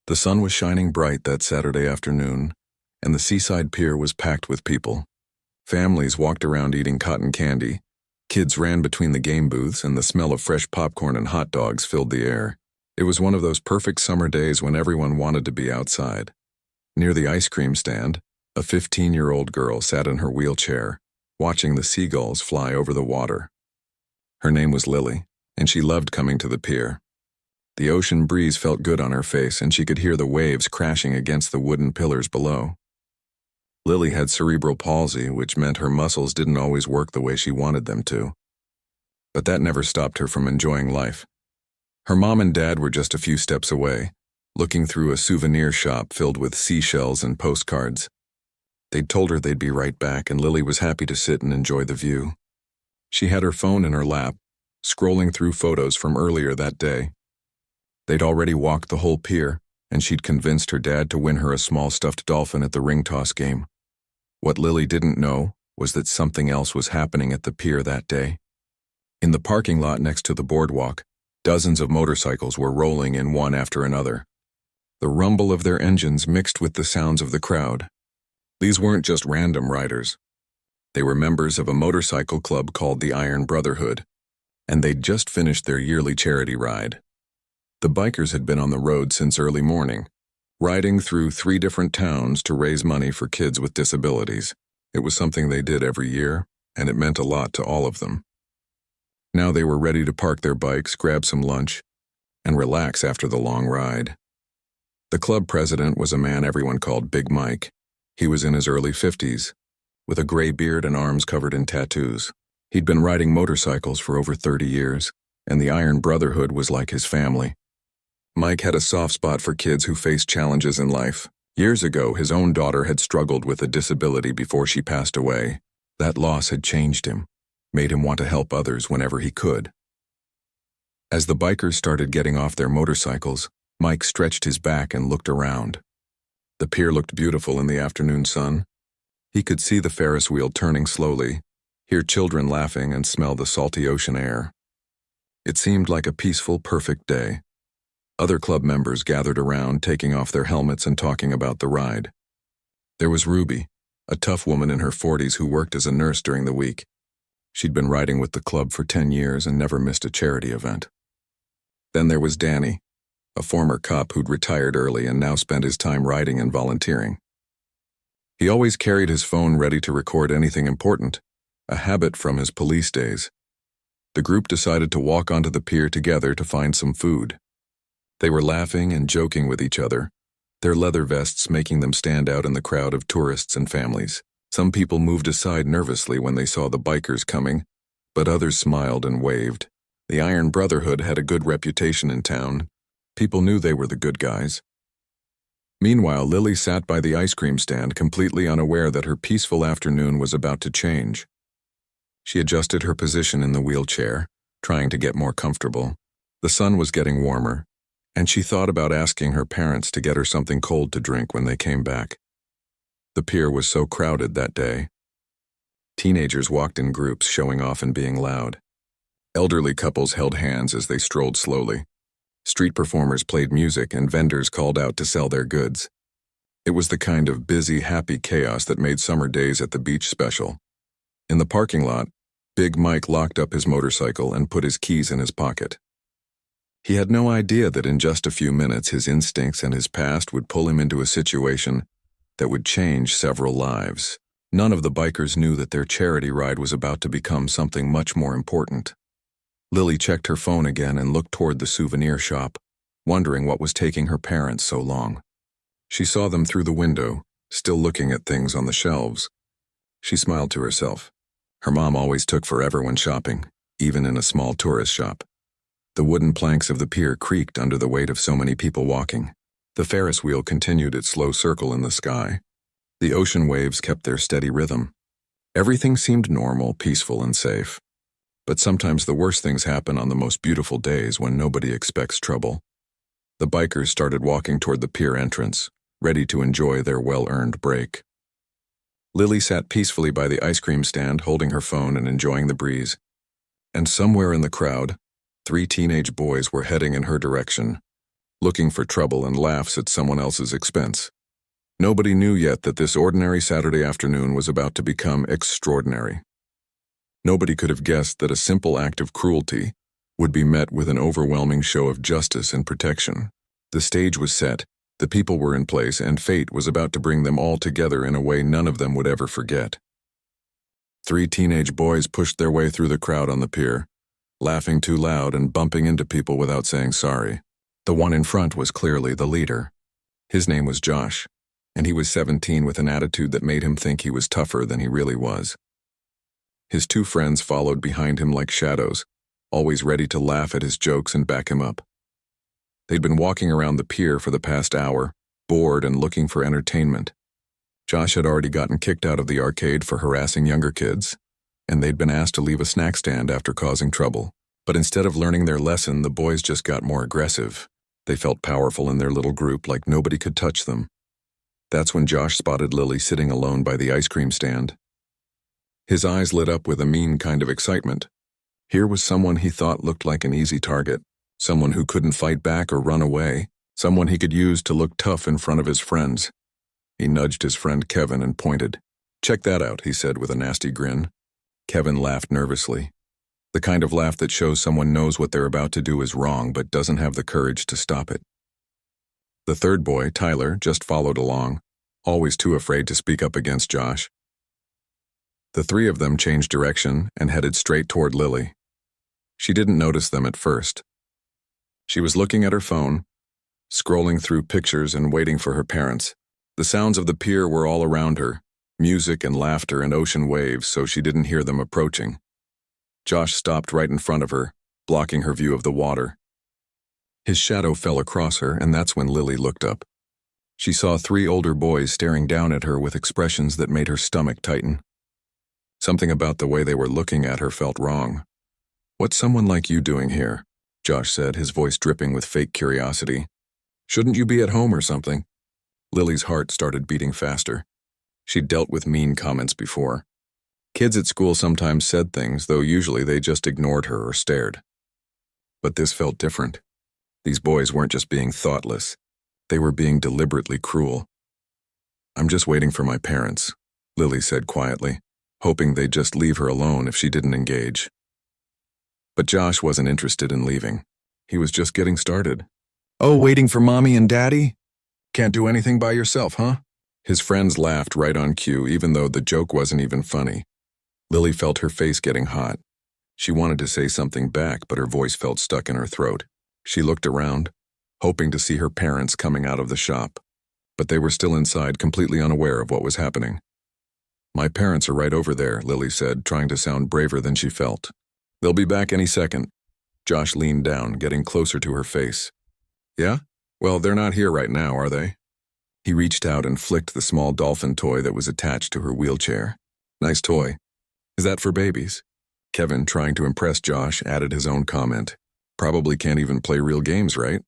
The sun was shining bright that Saturday afternoon, and the seaside pier was packed with people. Families walked around eating cotton candy. Kids ran between the game booths, and the smell of fresh popcorn and hot dogs filled the air. It was one of those perfect summer days when everyone wanted to be outside. Near the ice cream stand, a 15-year-old girl sat in her wheelchair, watching the seagulls fly over the water. Her name was Lily, and she loved coming to the pier. The ocean breeze felt good on her face, and she could hear the waves crashing against the wooden pillars below. Lily had cerebral palsy, which meant her muscles didn't always work the way she wanted them to. But that never stopped her from enjoying life. Her mom and dad were just a few steps away, looking through a souvenir shop filled with seashells and postcards. They'd told her they'd be right back, and Lily was happy to sit and enjoy the view. She had her phone in her lap, scrolling through photos from earlier that day. They'd already walked the whole pier, and she'd convinced her dad to win her a small stuffed dolphin at the ring toss game. What Lily didn't know was that something else was happening at the pier that day. In the parking lot next to the boardwalk, dozens of motorcycles were rolling in one after another. The rumble of their engines mixed with the sounds of the crowd. These weren't just random riders. They were members of a motorcycle club called the Iron Brotherhood, and they'd just finished their yearly charity ride. The bikers had been on the road since early morning, riding through 3 different towns to raise money for kids with disabilities. It was something they did every year, and it meant a lot to all of them. Now they were ready to park their bikes, grab some lunch, and relax after the long ride. The club president was a man everyone called Big Mike. He was in his early 50s, with a gray beard and arms covered in tattoos. He'd been riding motorcycles for over 30 years, and the Iron Brotherhood was like his family. Mike had a soft spot for kids who faced challenges in life. Years ago, his own daughter had struggled with a disability before she passed away. That loss had changed him, made him want to help others whenever he could. As the bikers started getting off their motorcycles, Mike stretched his back and looked around. The pier looked beautiful in the afternoon sun. He could see the Ferris wheel turning slowly, hear children laughing, and smell the salty ocean air. It seemed like a peaceful, perfect day. Other club members gathered around, taking off their helmets and talking about the ride. There was Ruby, a tough woman in her 40s who worked as a nurse during the week. She'd been riding with the club for 10 years and never missed a charity event. Then there was Danny, a former cop who'd retired early and now spent his time riding and volunteering. He always carried his phone ready to record anything important, a habit from his police days. The group decided to walk onto the pier together to find some food. They were laughing and joking with each other, their leather vests making them stand out in the crowd of tourists and families. Some people moved aside nervously when they saw the bikers coming, but others smiled and waved. The Iron Brotherhood had a good reputation in town. People knew they were the good guys. Meanwhile, Lily sat by the ice cream stand, completely unaware that her peaceful afternoon was about to change. She adjusted her position in the wheelchair, trying to get more comfortable. The sun was getting warmer, and she thought about asking her parents to get her something cold to drink when they came back. The pier was so crowded that day. Teenagers walked in groups, showing off and being loud. Elderly couples held hands as they strolled slowly. Street performers played music, and vendors called out to sell their goods. It was the kind of busy, happy chaos that made summer days at the beach special. In the parking lot, Big Mike locked up his motorcycle and put his keys in his pocket. He had no idea that in just a few minutes his instincts and his past would pull him into a situation that would change several lives. None of the bikers knew that their charity ride was about to become something much more important. Lily checked her phone again and looked toward the souvenir shop, wondering what was taking her parents so long. She saw them through the window, still looking at things on the shelves. She smiled to herself. Her mom always took forever when shopping, even in a small tourist shop. The wooden planks of the pier creaked under the weight of so many people walking. The Ferris wheel continued its slow circle in the sky. The ocean waves kept their steady rhythm. Everything seemed normal, peaceful, and safe. But sometimes the worst things happen on the most beautiful days when nobody expects trouble. The bikers started walking toward the pier entrance, ready to enjoy their well-earned break. Lily sat peacefully by the ice cream stand, holding her phone and enjoying the breeze. And somewhere in the crowd, 3 teenage boys were heading in her direction. looking for trouble and laughs at someone else's expense. Nobody knew yet that this ordinary Saturday afternoon was about to become extraordinary. Nobody could have guessed that a simple act of cruelty would be met with an overwhelming show of justice and protection. The stage was set, the people were in place, and fate was about to bring them all together in a way none of them would ever forget. 3 teenage boys pushed their way through the crowd on the pier, laughing too loud and bumping into people without saying sorry. The one in front was clearly the leader. His name was Josh, and he was 17 with an attitude that made him think he was tougher than he really was. His 2 friends followed behind him like shadows, always ready to laugh at his jokes and back him up. They'd been walking around the pier for the past hour, bored and looking for entertainment. Josh had already gotten kicked out of the arcade for harassing younger kids, and they'd been asked to leave a snack stand after causing trouble. But instead of learning their lesson, the boys just got more aggressive. They felt powerful in their little group, like nobody could touch them. That's when Josh spotted Lily sitting alone by the ice cream stand. His eyes lit up with a mean kind of excitement. Here was someone he thought looked like an easy target, someone who couldn't fight back or run away, someone he could use to look tough in front of his friends. He nudged his friend Kevin and pointed. "Check that out," he said with a nasty grin. Kevin laughed nervously. The kind of laugh that shows someone knows what they're about to do is wrong but doesn't have the courage to stop it. The third boy, Tyler, just followed along, always too afraid to speak up against Josh. The 3 of them changed direction and headed straight toward Lily. She didn't notice them at first. She was looking at her phone, scrolling through pictures and waiting for her parents. The sounds of the pier were all around her, music and laughter and ocean waves, so she didn't hear them approaching. Josh stopped right in front of her, blocking her view of the water. His shadow fell across her, and that's when Lily looked up. She saw 3 older boys staring down at her with expressions that made her stomach tighten. Something about the way they were looking at her felt wrong. "What's someone like you doing here?" Josh said, his voice dripping with fake curiosity. "Shouldn't you be at home or something?" Lily's heart started beating faster. She'd dealt with mean comments before. Kids at school sometimes said things, though usually they just ignored her or stared. But this felt different. These boys weren't just being thoughtless. They were being deliberately cruel. "I'm just waiting for my parents," Lily said quietly, hoping they'd just leave her alone if she didn't engage. But Josh wasn't interested in leaving. He was just getting started. "Oh, waiting for Mommy and Daddy? Can't do anything by yourself, huh?" His friends laughed right on cue, even though the joke wasn't even funny. Lily felt her face getting hot. She wanted to say something back, but her voice felt stuck in her throat. She looked around, hoping to see her parents coming out of the shop. But they were still inside, completely unaware of what was happening. "My parents are right over there," Lily said, trying to sound braver than she felt. "They'll be back any second." Josh leaned down, getting closer to her face. "Yeah? Well, they're not here right now, are they?" He reached out and flicked the small dolphin toy that was attached to her wheelchair. "Nice toy. Is that for babies?" Kevin, trying to impress Josh, added his own comment. "Probably can't even play real games, right?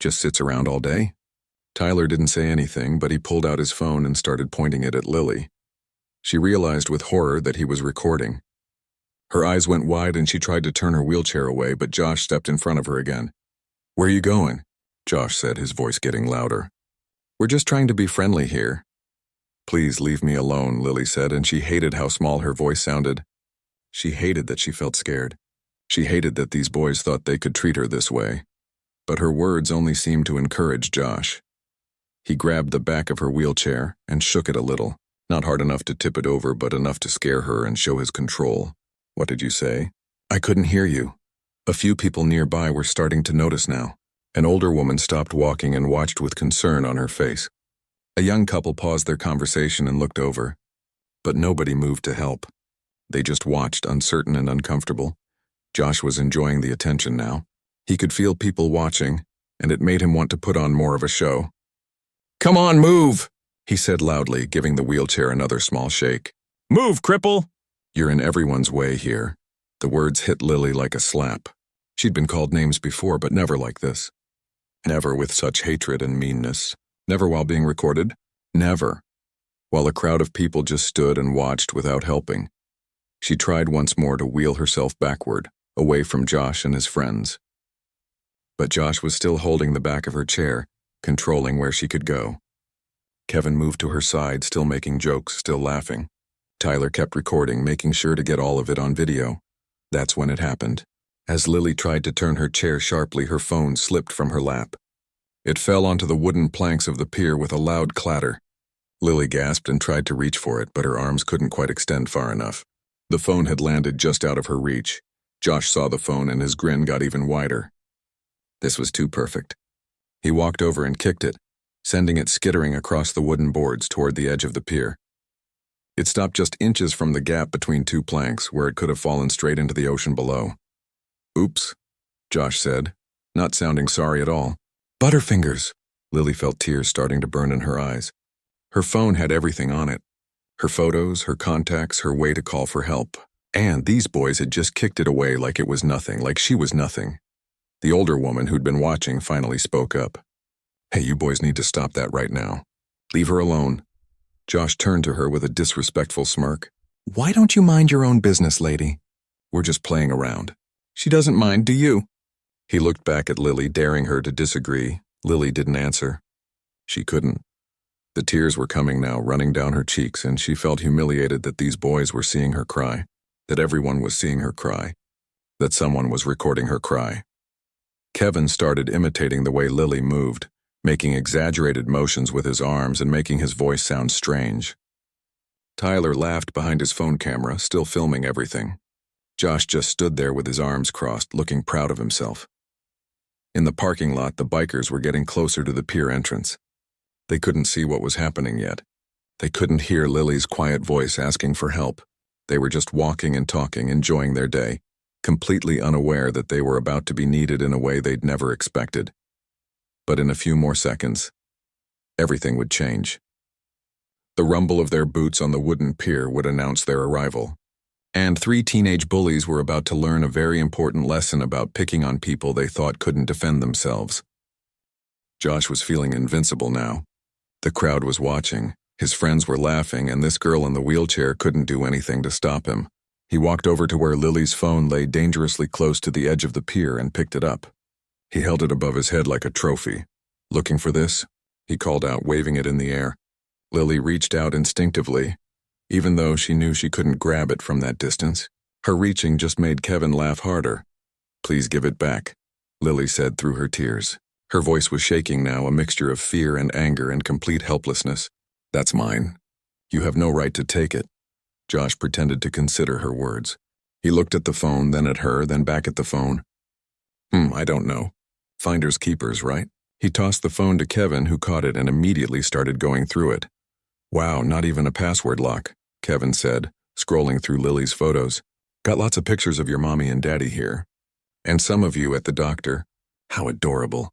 Just sits around all day?" Tyler didn't say anything, but he pulled out his phone and started pointing it at Lily. She realized with horror that he was recording. Her eyes went wide and she tried to turn her wheelchair away, but Josh stepped in front of her again. "Where are you going?" Josh said, his voice getting louder. "We're just trying to be friendly here." "Please leave me alone," Lily said, and she hated how small her voice sounded. She hated that she felt scared. She hated that these boys thought they could treat her this way. But her words only seemed to encourage Josh. He grabbed the back of her wheelchair and shook it a little, not hard enough to tip it over, but enough to scare her and show his control. "What did you say?" "I couldn't hear you." A few people nearby were starting to notice now. An older woman stopped walking and watched with concern on her face. A young couple paused their conversation and looked over. But nobody moved to help. They just watched, uncertain and uncomfortable. Josh was enjoying the attention now. He could feel people watching, and it made him want to put on more of a show. "Come on, move!" he said loudly, giving the wheelchair another small shake. "Move, Cripple!" "You're in everyone's way here." The words hit Lily like a slap. She'd been called names before, but never like this. Never with such hatred and meanness. Never while being recorded. Never. While a crowd of people just stood and watched without helping. She tried once more to wheel herself backward, away from Josh and his friends. But Josh was still holding the back of her chair, controlling where she could go. Kevin moved to her side, still making jokes, still laughing. Tyler kept recording, making sure to get all of it on video. That's when it happened. As Lily tried to turn her chair sharply, her phone slipped from her lap. It fell onto the wooden planks of the pier with a loud clatter. Lily gasped and tried to reach for it, but her arms couldn't quite extend far enough. The phone had landed just out of her reach. Josh saw the phone and his grin got even wider. This was too perfect. He walked over and kicked it, sending it skittering across the wooden boards toward the edge of the pier. It stopped just inches from the gap between two planks, where it could have fallen straight into the ocean below. "Oops," Josh said, not sounding sorry at all. "Butterfingers!" Lily felt tears starting to burn in her eyes. Her phone had everything on it. Her photos, her contacts, her way to call for help. And these boys had just kicked it away like it was nothing, like she was nothing. The older woman who'd been watching finally spoke up. "Hey, you boys need to stop that right now. Leave her alone." Josh turned to her with a disrespectful smirk. "Why don't you mind your own business, lady? We're just playing around. She doesn't mind, do you?" He looked back at Lily, daring her to disagree. Lily didn't answer. She couldn't. The tears were coming now, running down her cheeks, and she felt humiliated that these boys were seeing her cry, that everyone was seeing her cry, that someone was recording her cry. Kevin started imitating the way Lily moved, making exaggerated motions with his arms and making his voice sound strange. Tyler laughed behind his phone camera, still filming everything. Josh just stood there with his arms crossed, looking proud of himself. In the parking lot, the bikers were getting closer to the pier entrance. They couldn't see what was happening yet. They couldn't hear Lily's quiet voice asking for help. They were just walking and talking, enjoying their day, completely unaware that they were about to be needed in a way they'd never expected. But in a few more seconds, everything would change. The rumble of their boots on the wooden pier would announce their arrival. And 3 teenage bullies were about to learn a very important lesson about picking on people they thought couldn't defend themselves. Josh was feeling invincible now. The crowd was watching, his friends were laughing, and this girl in the wheelchair couldn't do anything to stop him. He walked over to where Lily's phone lay dangerously close to the edge of the pier and picked it up. He held it above his head like a trophy. "Looking for this?" he called out, waving it in the air. Lily reached out instinctively, even though she knew she couldn't grab it from that distance. Her reaching just made Kevin laugh harder. "Please give it back," Lily said through her tears. Her voice was shaking now, a mixture of fear and anger and complete helplessness. "That's mine. You have no right to take it." Josh pretended to consider her words. He looked at the phone, then at her, then back at the phone. I don't know. Finders keepers, right?" He tossed the phone to Kevin, who caught it and immediately started going through it. "Wow, not even a password lock," Kevin said, scrolling through Lily's photos. "Got lots of pictures of your mommy and daddy here. And some of you at the doctor. How adorable."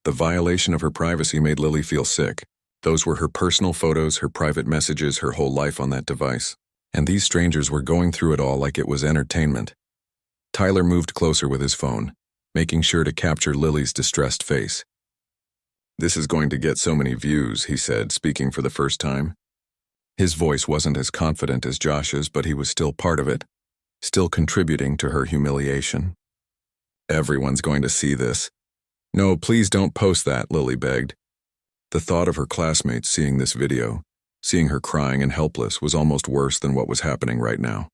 The violation of her privacy made Lily feel sick. Those were her personal photos, her private messages, her whole life on that device. And these strangers were going through it all like it was entertainment. Tyler moved closer with his phone, making sure to capture Lily's distressed face. "This is going to get so many views," he said, speaking for the first time. His voice wasn't as confident as Josh's, but he was still part of it, still contributing to her humiliation. "Everyone's going to see this." "No, please don't post that," Lily begged. The thought of her classmates seeing this video, seeing her crying and helpless, was almost worse than what was happening right now.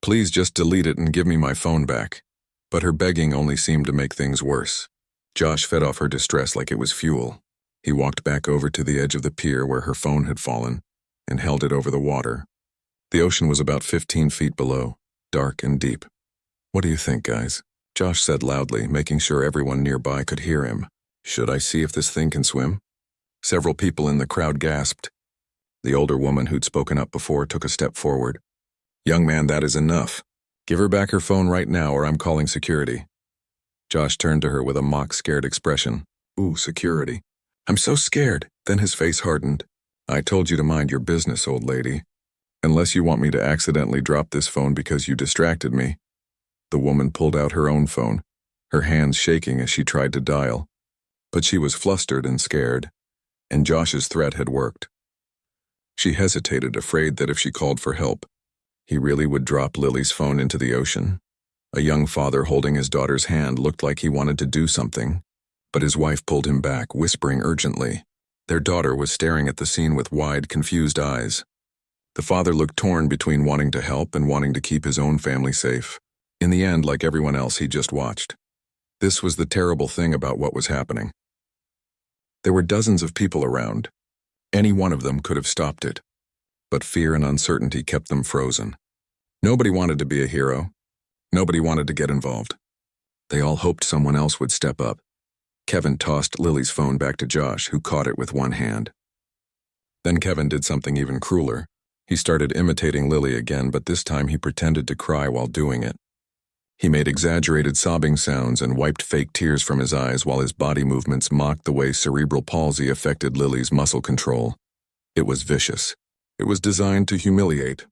"Please just delete it and give me my phone back." But her begging only seemed to make things worse. Josh fed off her distress like it was fuel. He walked back over to the edge of the pier where her phone had fallen and held it over the water. The ocean was about 15 feet below, dark and deep. "What do you think, guys?" Josh said loudly, making sure everyone nearby could hear him. "Should I see if this thing can swim?" Several people in the crowd gasped. The older woman who'd spoken up before took a step forward. "Young man, that is enough. Give her back her phone right now or I'm calling security." Josh turned to her with a mock-scared expression. "Ooh, security. I'm so scared." Then his face hardened. "I told you to mind your business, old lady. Unless you want me to accidentally drop this phone because you distracted me." The woman pulled out her own phone, her hands shaking as she tried to dial. But she was flustered and scared, and Josh's threat had worked. She hesitated, afraid that if she called for help, he really would drop Lily's phone into the ocean. A young father holding his daughter's hand looked like he wanted to do something, but his wife pulled him back, whispering urgently. Their daughter was staring at the scene with wide, confused eyes. The father looked torn between wanting to help and wanting to keep his own family safe. In the end, like everyone else, he just watched. This was the terrible thing about what was happening. There were dozens of people around. Any one of them could have stopped it. But fear and uncertainty kept them frozen. Nobody wanted to be a hero. Nobody wanted to get involved. They all hoped someone else would step up. Kevin tossed Lily's phone back to Josh, who caught it with one hand. Then Kevin did something even crueler. He started imitating Lily again, but this time he pretended to cry while doing it. He made exaggerated sobbing sounds and wiped fake tears from his eyes while his body movements mocked the way cerebral palsy affected Lily's muscle control. It was vicious. It was designed to humiliate.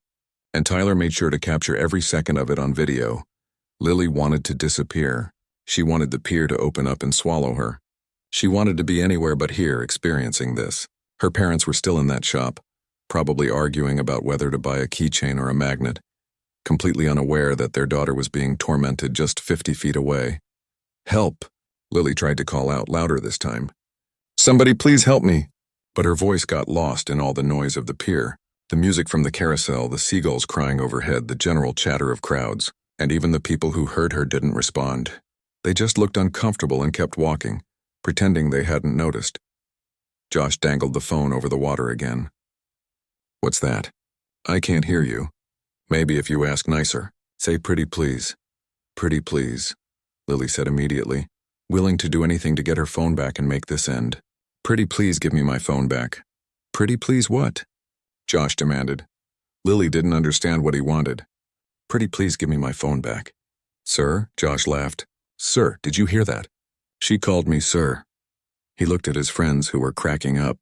And Tyler made sure to capture every second of it on video. Lily wanted to disappear. She wanted the pier to open up and swallow her. She wanted to be anywhere but here, experiencing this. Her parents were still in that shop, probably arguing about whether to buy a keychain or a magnet, completely unaware that their daughter was being tormented just 50 feet away. "Help!" Lily tried to call out, louder this time. "Somebody please help me!" But her voice got lost in all the noise of the pier, the music from the carousel, the seagulls crying overhead, the general chatter of crowds, and even the people who heard her didn't respond. They just looked uncomfortable and kept walking, pretending they hadn't noticed. Josh dangled the phone over the water again. "What's that? I can't hear you. Maybe if you ask nicer. Say pretty please." "Pretty please," Lily said immediately, willing to do anything to get her phone back and make this end. "Pretty please give me my phone back." "Pretty please what?" Josh demanded. Lily didn't understand what he wanted. "Pretty please give me my phone back." "Sir?" Josh laughed. "Sir, did you hear that? She called me sir." He looked at his friends who were cracking up.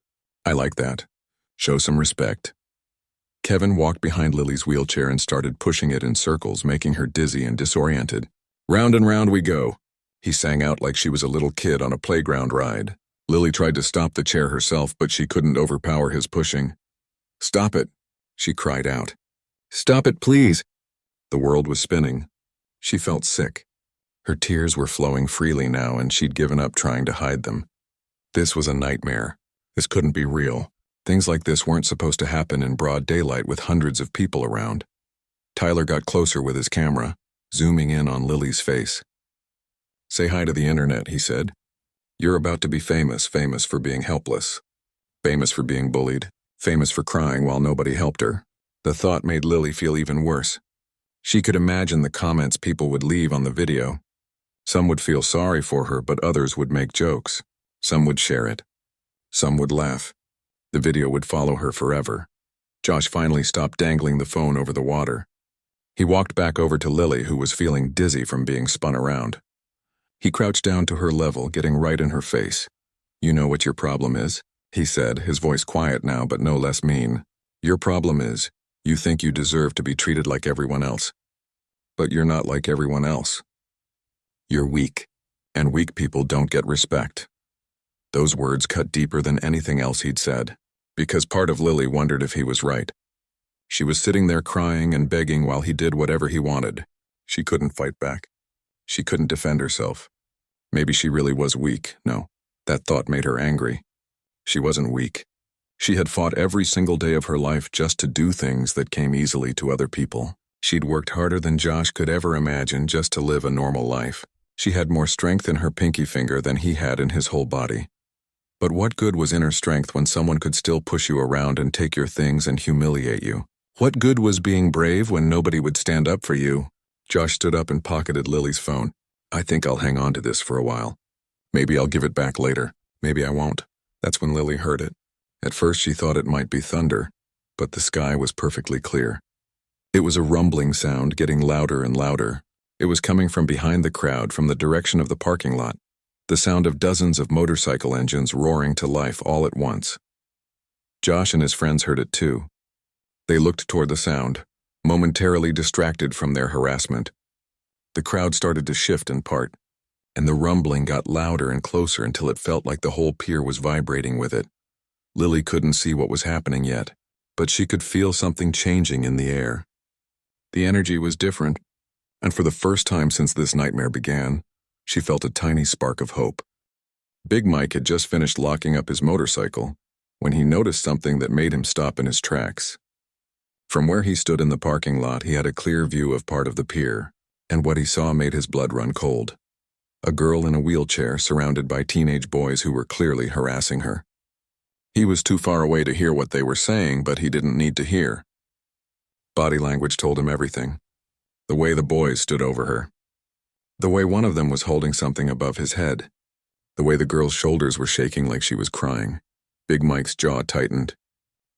"I like that. Show some respect." Kevin walked behind Lily's wheelchair and started pushing it in circles, making her dizzy and disoriented. "Round and round we go," he sang out like she was a little kid on a playground ride. Lily tried to stop the chair herself, but she couldn't overpower his pushing. "Stop it," she cried out. "Stop it, please." The world was spinning. She felt sick. Her tears were flowing freely now, and she'd given up trying to hide them. This was a nightmare. This couldn't be real. Things like this weren't supposed to happen in broad daylight with hundreds of people around. Tyler got closer with his camera, zooming in on Lily's face. "Say hi to the internet," he said. "You're about to be famous for being helpless. Famous for being bullied. Famous for crying while nobody helped her." The thought made Lily feel even worse. She could imagine the comments people would leave on the video. Some would feel sorry for her, but others would make jokes. Some would share it. Some would laugh. The video would follow her forever. Josh finally stopped dangling the phone over the water. He walked back over to Lily, who was feeling dizzy from being spun around. He crouched down to her level, getting right in her face. "You know what your problem is?" he said, his voice quiet now but no less mean. "Your problem is, you think you deserve to be treated like everyone else. But you're not like everyone else. You're weak, and weak people don't get respect." Those words cut deeper than anything else he'd said, because part of Lily wondered if he was right. She was sitting there crying and begging while he did whatever he wanted. She couldn't fight back. She couldn't defend herself. Maybe she really was weak. No, that thought made her angry. She wasn't weak. She had fought every single day of her life just to do things that came easily to other people. She'd worked harder than Josh could ever imagine just to live a normal life. She had more strength in her pinky finger than he had in his whole body. But what good was inner strength when someone could still push you around and take your things and humiliate you? What good was being brave when nobody would stand up for you? Josh stood up and pocketed Lily's phone. "I think I'll hang on to this for a while. Maybe I'll give it back later. Maybe I won't." That's when Lily heard it. At first she thought it might be thunder, but the sky was perfectly clear. It was a rumbling sound, getting louder and louder. It was coming from behind the crowd, from the direction of the parking lot. The sound of dozens of motorcycle engines roaring to life all at once. Josh and his friends heard it too. They looked toward the sound, momentarily distracted from their harassment. The crowd started to shift in part, and the rumbling got louder and closer until it felt like the whole pier was vibrating with it. Lily couldn't see what was happening yet, but she could feel something changing in the air. The energy was different. And for the first time since this nightmare began, she felt a tiny spark of hope. Big Mike had just finished locking up his motorcycle when he noticed something that made him stop in his tracks. From where he stood in the parking lot, he had a clear view of part of the pier, and what he saw made his blood run cold. A girl in a wheelchair surrounded by teenage boys who were clearly harassing her. He was too far away to hear what they were saying, but he didn't need to hear. Body language told him everything. The way the boys stood over her. The way one of them was holding something above his head. The way the girl's shoulders were shaking like she was crying. Big Mike's jaw tightened.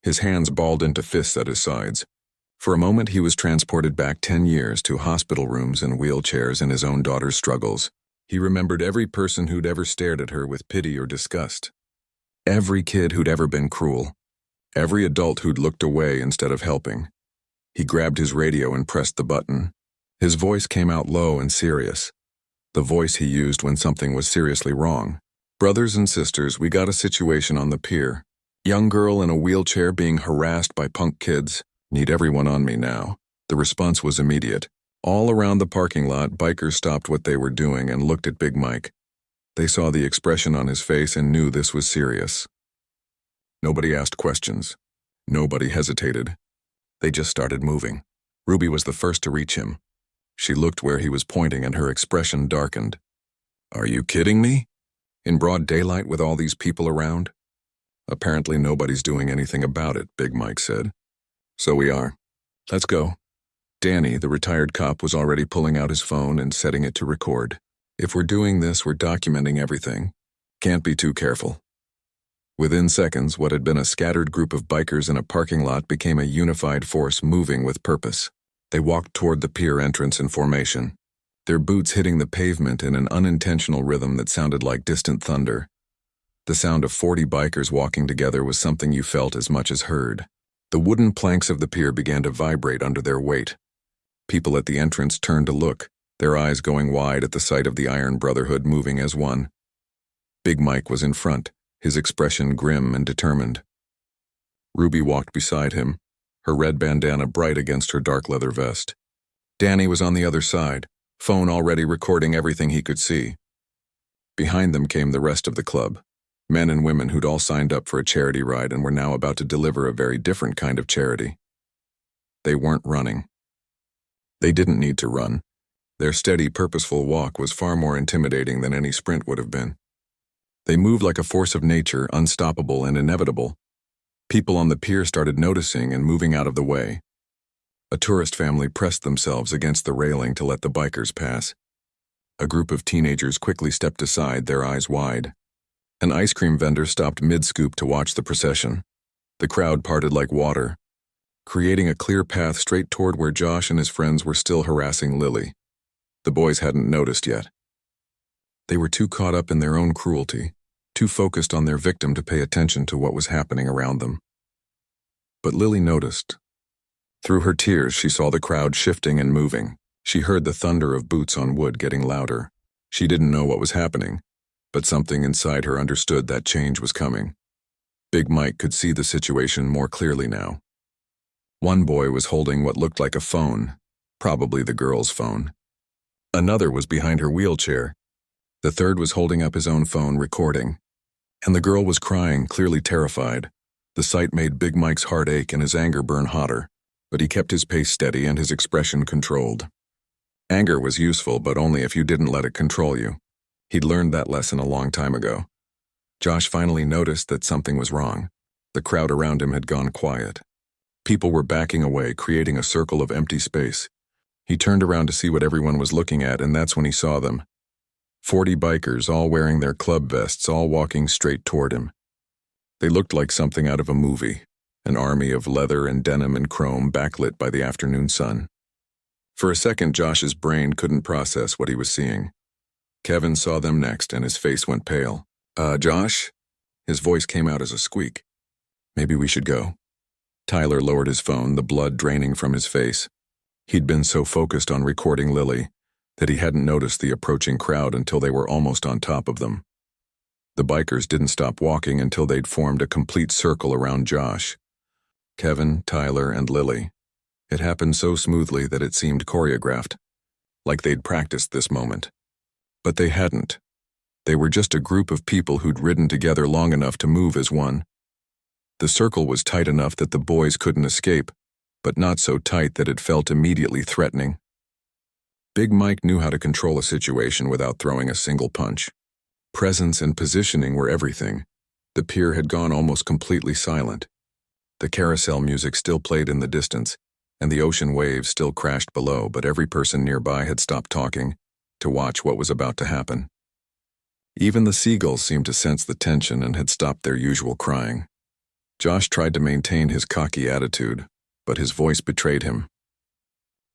His hands balled into fists at his sides. For a moment he was transported back 10 years to hospital rooms and wheelchairs and his own daughter's struggles. He remembered every person who'd ever stared at her with pity or disgust. Every kid who'd ever been cruel. Every adult who'd looked away instead of helping. He grabbed his radio and pressed the button. His voice came out low and serious. The voice he used when something was seriously wrong. "Brothers and sisters, we got a situation on the pier. Young girl in a wheelchair being harassed by punk kids. Need everyone on me now." The response was immediate. All around the parking lot, bikers stopped what they were doing and looked at Big Mike. They saw the expression on his face and knew this was serious. Nobody asked questions. Nobody hesitated. They just started moving. Ruby was the first to reach him. She looked where he was pointing and her expression darkened. "Are you kidding me? In broad daylight with all these people around?" "Apparently nobody's doing anything about it," Big Mike said. "So we are. Let's go." Danny, the retired cop, was already pulling out his phone and setting it to record. "If we're doing this, we're documenting everything. Can't be too careful." Within seconds, what had been a scattered group of bikers in a parking lot became a unified force moving with purpose. They walked toward the pier entrance in formation, their boots hitting the pavement in an unintentional rhythm that sounded like distant thunder. The sound of 40 bikers walking together was something you felt as much as heard. The wooden planks of the pier began to vibrate under their weight. People at the entrance turned to look, their eyes going wide at the sight of the Iron Brotherhood moving as one. Big Mike was in front, his expression grim and determined. Ruby walked beside him, her red bandana bright against her dark leather vest. Danny was on the other side, phone already recording everything he could see. Behind them came the rest of the club, men and women who'd all signed up for a charity ride and were now about to deliver a very different kind of charity. They weren't running. They didn't need to run. Their steady, purposeful walk was far more intimidating than any sprint would have been. They moved like a force of nature, unstoppable and inevitable. People on the pier started noticing and moving out of the way. A tourist family pressed themselves against the railing to let the bikers pass. A group of teenagers quickly stepped aside, their eyes wide. An ice cream vendor stopped mid-scoop to watch the procession. The crowd parted like water, creating a clear path straight toward where Josh and his friends were still harassing Lily. The boys hadn't noticed yet. They were too caught up in their own cruelty, too focused on their victim to pay attention to what was happening around them. But Lily noticed. Through her tears, she saw the crowd shifting and moving. She heard the thunder of boots on wood getting louder. She didn't know what was happening, but something inside her understood that change was coming. Big Mike could see the situation more clearly now. One boy was holding what looked like a phone, probably the girl's phone. Another was behind her wheelchair. The third was holding up his own phone, recording. And the girl was crying, clearly terrified. The sight made Big Mike's heart ache and his anger burn hotter, but he kept his pace steady and his expression controlled. Anger was useful, but only if you didn't let it control you. He'd learned that lesson a long time ago. Josh finally noticed that something was wrong. The crowd around him had gone quiet. People were backing away, creating a circle of empty space. He turned around to see what everyone was looking at, and that's when he saw them. 40 bikers, all wearing their club vests, all walking straight toward him. They looked like something out of a movie, an army of leather and denim and chrome backlit by the afternoon sun. For a second, Josh's brain couldn't process what he was seeing. Kevin saw them next, and his face went pale. Josh?" His voice came out as a squeak. "Maybe we should go." Tyler lowered his phone, the blood draining from his face. He'd been so focused on recording Lily that he hadn't noticed the approaching crowd until they were almost on top of them. The bikers didn't stop walking until they'd formed a complete circle around Josh. Kevin, Tyler, and Lily. It happened so smoothly that it seemed choreographed. like they'd practiced this moment. But they hadn't. They were just a group of people who'd ridden together long enough to move as one. The circle was tight enough that the boys couldn't escape, but not so tight that it felt immediately threatening. Big Mike knew how to control a situation without throwing a single punch. Presence and positioning were everything. The pier had gone almost completely silent. The carousel music still played in the distance, and the ocean waves still crashed below, but every person nearby had stopped talking to watch what was about to happen. Even the seagulls seemed to sense the tension and had stopped their usual crying. Josh tried to maintain his cocky attitude, but his voice betrayed him.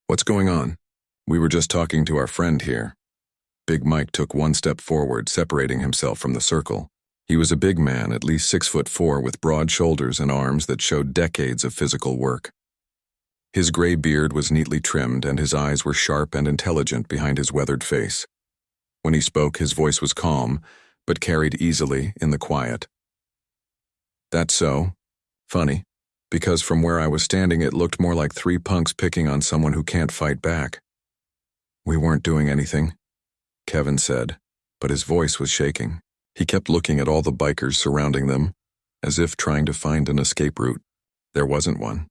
"What's going on? We were just talking to our friend here." Big Mike took one step forward, separating himself from the circle. He was a big man, at least 6'4", with broad shoulders and arms that showed decades of physical work. His gray beard was neatly trimmed, and his eyes were sharp and intelligent behind his weathered face. When he spoke, his voice was calm, but carried easily in the quiet. "That's so. Funny. Because from where I was standing, it looked more like 3 punks picking on someone who can't fight back." "We weren't doing anything," Kevin said, but his voice was shaking. He kept looking at all the bikers surrounding them, as if trying to find an escape route. There wasn't one.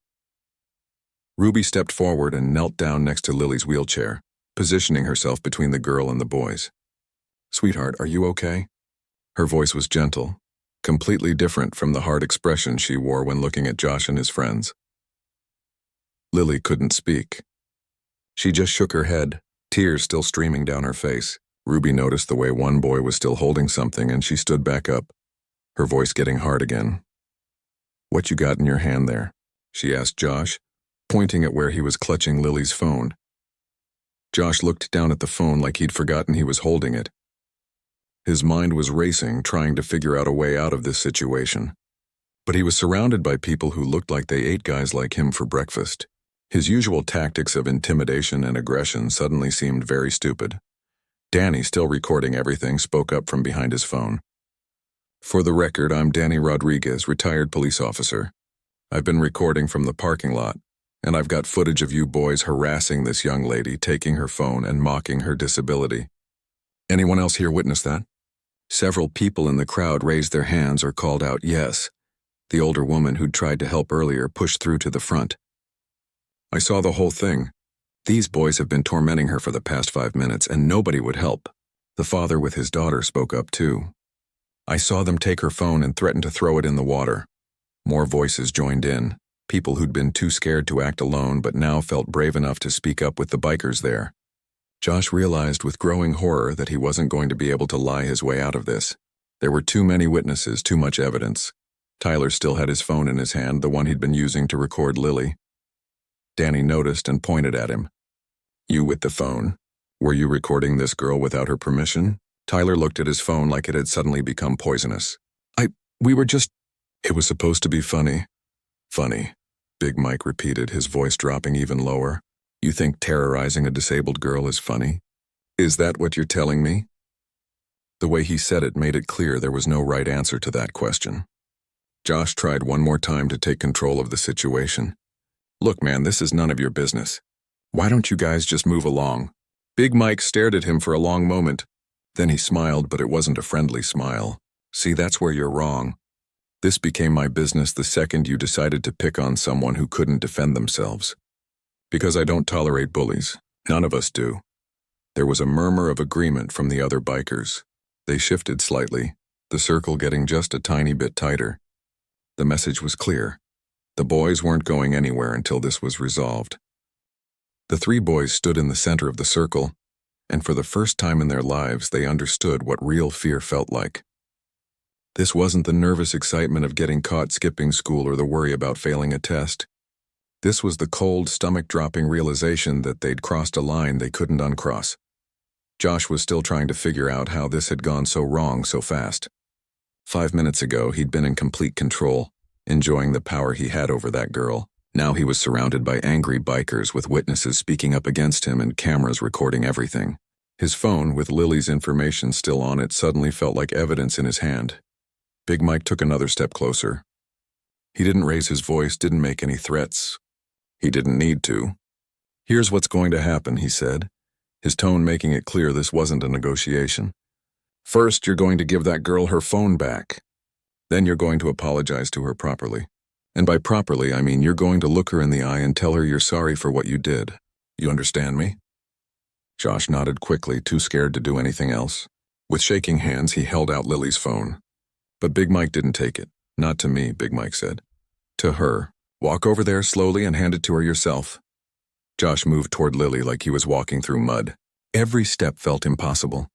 Ruby stepped forward and knelt down next to Lily's wheelchair, positioning herself between the girl and the boys. "Sweetheart, are you okay?" Her voice was gentle, completely different from the hard expression she wore when looking at Josh and his friends. Lily couldn't speak. She just shook her head, tears still streaming down her face. Ruby noticed the way one boy was still holding something, and she stood back up, her voice getting hard again. "What you got in your hand there?" she asked Josh, pointing at where he was clutching Lily's phone. Josh looked down at the phone like he'd forgotten he was holding it. His mind was racing, trying to figure out a way out of this situation. But he was surrounded by people who looked like they ate guys like him for breakfast. His usual tactics of intimidation and aggression suddenly seemed very stupid. Danny, still recording everything, spoke up from behind his phone. "For the record, I'm Danny Rodriguez, retired police officer. I've been recording from the parking lot, and I've got footage of you boys harassing this young lady, taking her phone and mocking her disability. Anyone else here witness that?" Several people in the crowd raised their hands or called out yes. The older woman who'd tried to help earlier pushed through to the front. "I saw the whole thing. These boys have been tormenting her for the past 5 minutes, and nobody would help." The father with his daughter spoke up too. "I saw them take her phone and threaten to throw it in the water." More voices joined in, people who'd been too scared to act alone but now felt brave enough to speak up with the bikers there. Josh realized with growing horror that he wasn't going to be able to lie his way out of this. There were too many witnesses, too much evidence. Tyler still had his phone in his hand, the one he'd been using to record Lily. Danny noticed and pointed at him. "You with the phone? Were you recording this girl without her permission?" Tyler looked at his phone like it had suddenly become poisonous. We were just..." "It was supposed to be funny." "Funny," Big Mike repeated, his voice dropping even lower. "You think terrorizing a disabled girl is funny? Is that what you're telling me?" The way he said it made it clear there was no right answer to that question. Josh tried one more time to take control of the situation. "Look, man, this is none of your business. Why don't you guys just move along?" Big Mike stared at him for a long moment. Then he smiled, but it wasn't a friendly smile. "See, that's where you're wrong. This became my business the second you decided to pick on someone who couldn't defend themselves. Because I don't tolerate bullies. None of us do." There was a murmur of agreement from the other bikers. They shifted slightly, the circle getting just a tiny bit tighter. The message was clear. The boys weren't going anywhere until this was resolved. The 3 boys stood in the center of the circle, and for the first time in their lives they understood what real fear felt like. This wasn't the nervous excitement of getting caught skipping school or the worry about failing a test. This was the cold, stomach-dropping realization that they'd crossed a line they couldn't uncross. Josh was still trying to figure out how this had gone so wrong so fast. 5 minutes ago, he'd been in complete control, enjoying the power he had over that girl. Now he was surrounded by angry bikers with witnesses speaking up against him and cameras recording everything. His phone, with Lily's information still on it, suddenly felt like evidence in his hand. Big Mike took another step closer. He didn't raise his voice, didn't make any threats. He didn't need to. "Here's what's going to happen," he said, his tone making it clear this wasn't a negotiation. First, you're going to give that girl her phone back. Then you're going to apologize to her properly. And by properly, I mean you're going to look her in the eye and tell her you're sorry for what you did. You understand me? Josh nodded quickly, too scared to do anything else. With shaking hands, he held out Lily's phone. But Big Mike didn't take it. Not to me, Big Mike said. To her. Walk over there slowly and hand it to her yourself. Josh moved toward Lily like he was walking through mud. Every step felt impossible.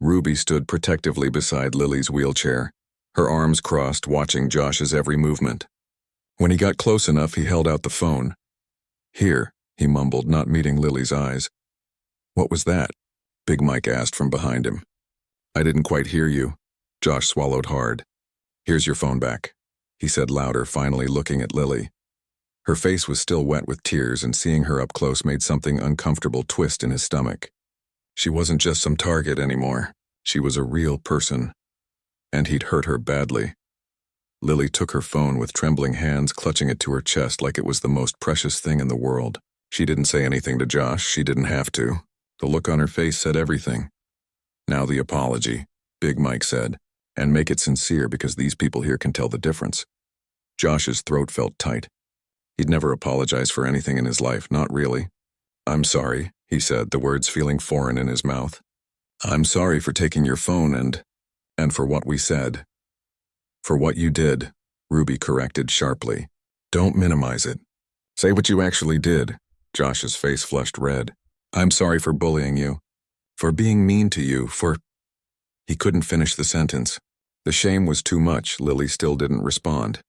Ruby stood protectively beside Lily's wheelchair, her arms crossed, watching Josh's every movement. When he got close enough, he held out the phone. Here, he mumbled, not meeting Lily's eyes. What was that? Big Mike asked from behind him. I didn't quite hear you. Josh swallowed hard. Here's your phone back, he said louder, finally looking at Lily. Her face was still wet with tears, and seeing her up close made something uncomfortable twist in his stomach. She wasn't just some target anymore. She was a real person. And he'd hurt her badly. Lily took her phone with trembling hands, clutching it to her chest like it was the most precious thing in the world. She didn't say anything to Josh. She didn't have to. The look on her face said everything. Now the apology, Big Mike said, and make it sincere because these people here can tell the difference. Josh's throat felt tight. He'd never apologized for anything in his life, not really. I'm sorry, he said, the words feeling foreign in his mouth. I'm sorry for taking your phone and for what we said. For what you did, Ruby corrected sharply. Don't minimize it. Say what you actually did. Josh's face flushed red. I'm sorry for bullying you. For being mean to you, for... He couldn't finish the sentence. The shame was too much. Lily still didn't respond.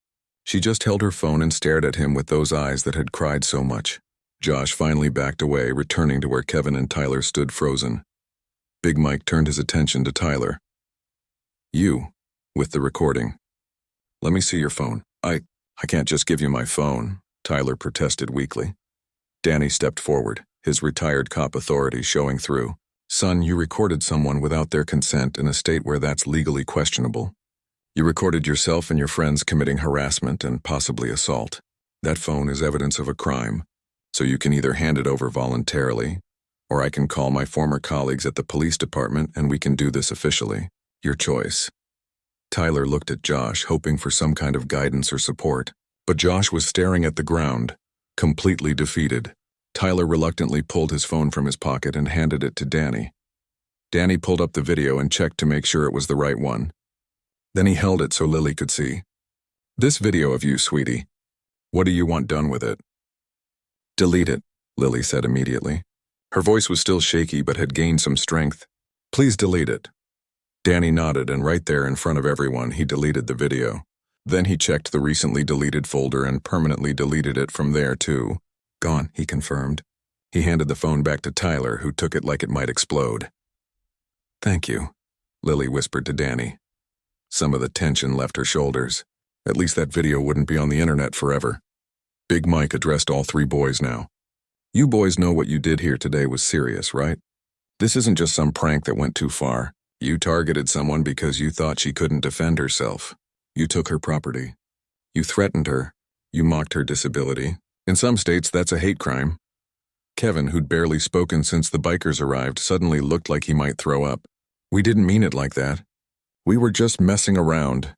She just held her phone and stared at him with those eyes that had cried so much. Josh finally backed away, returning to where Kevin and Tyler stood frozen. Big Mike turned his attention to Tyler. You, with the recording. Let me see your phone. I can't just give you my phone, Tyler protested weakly. Danny stepped forward, his retired cop authority showing through. Son, you recorded someone without their consent in a state where that's legally questionable. You recorded yourself and your friends committing harassment and possibly assault. That phone is evidence of a crime, so you can either hand it over voluntarily, or I can call my former colleagues at the police department and we can do this officially. Your choice. Tyler looked at Josh, hoping for some kind of guidance or support, but Josh was staring at the ground, completely defeated. Tyler reluctantly pulled his phone from his pocket and handed it to Danny. Danny pulled up the video and checked to make sure it was the right one. Then he held it so Lily could see. This video of you, sweetie. What do you want done with it? Delete it, Lily said immediately. Her voice was still shaky but had gained some strength. Please delete it. Danny nodded, and right there in front of everyone, he deleted the video. Then he checked the recently deleted folder and permanently deleted it from there too. Gone, he confirmed. He handed the phone back to Tyler, who took it like it might explode. Thank you, Lily whispered to Danny. Some of the tension left her shoulders. At least that video wouldn't be on the internet forever. Big Mike addressed all three boys now. You boys know what you did here today was serious, right? This isn't just some prank that went too far. You targeted someone because you thought she couldn't defend herself. You took her property. You threatened her. You mocked her disability. In some states, that's a hate crime. Kevin, who'd barely spoken since the bikers arrived, suddenly looked like he might throw up. We didn't mean it like that. We were just messing around.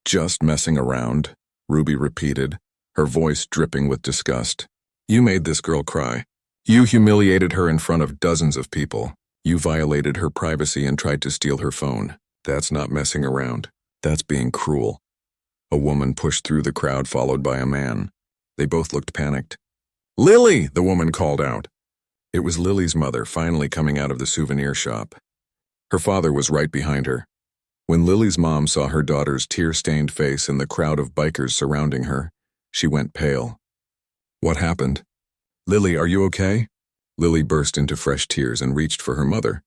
Just messing around, Ruby repeated, her voice dripping with disgust. You made this girl cry. You humiliated her in front of dozens of people. You violated her privacy and tried to steal her phone. That's not messing around. That's being cruel. A woman pushed through the crowd, followed by a man. They both looked panicked. Lily, the woman called out. It was Lily's mother finally coming out of the souvenir shop. Her father was right behind her. When Lily's mom saw her daughter's tear-stained face in the crowd of bikers surrounding her, she went pale. What happened? Lily, are you okay? Lily burst into fresh tears and reached for her mother.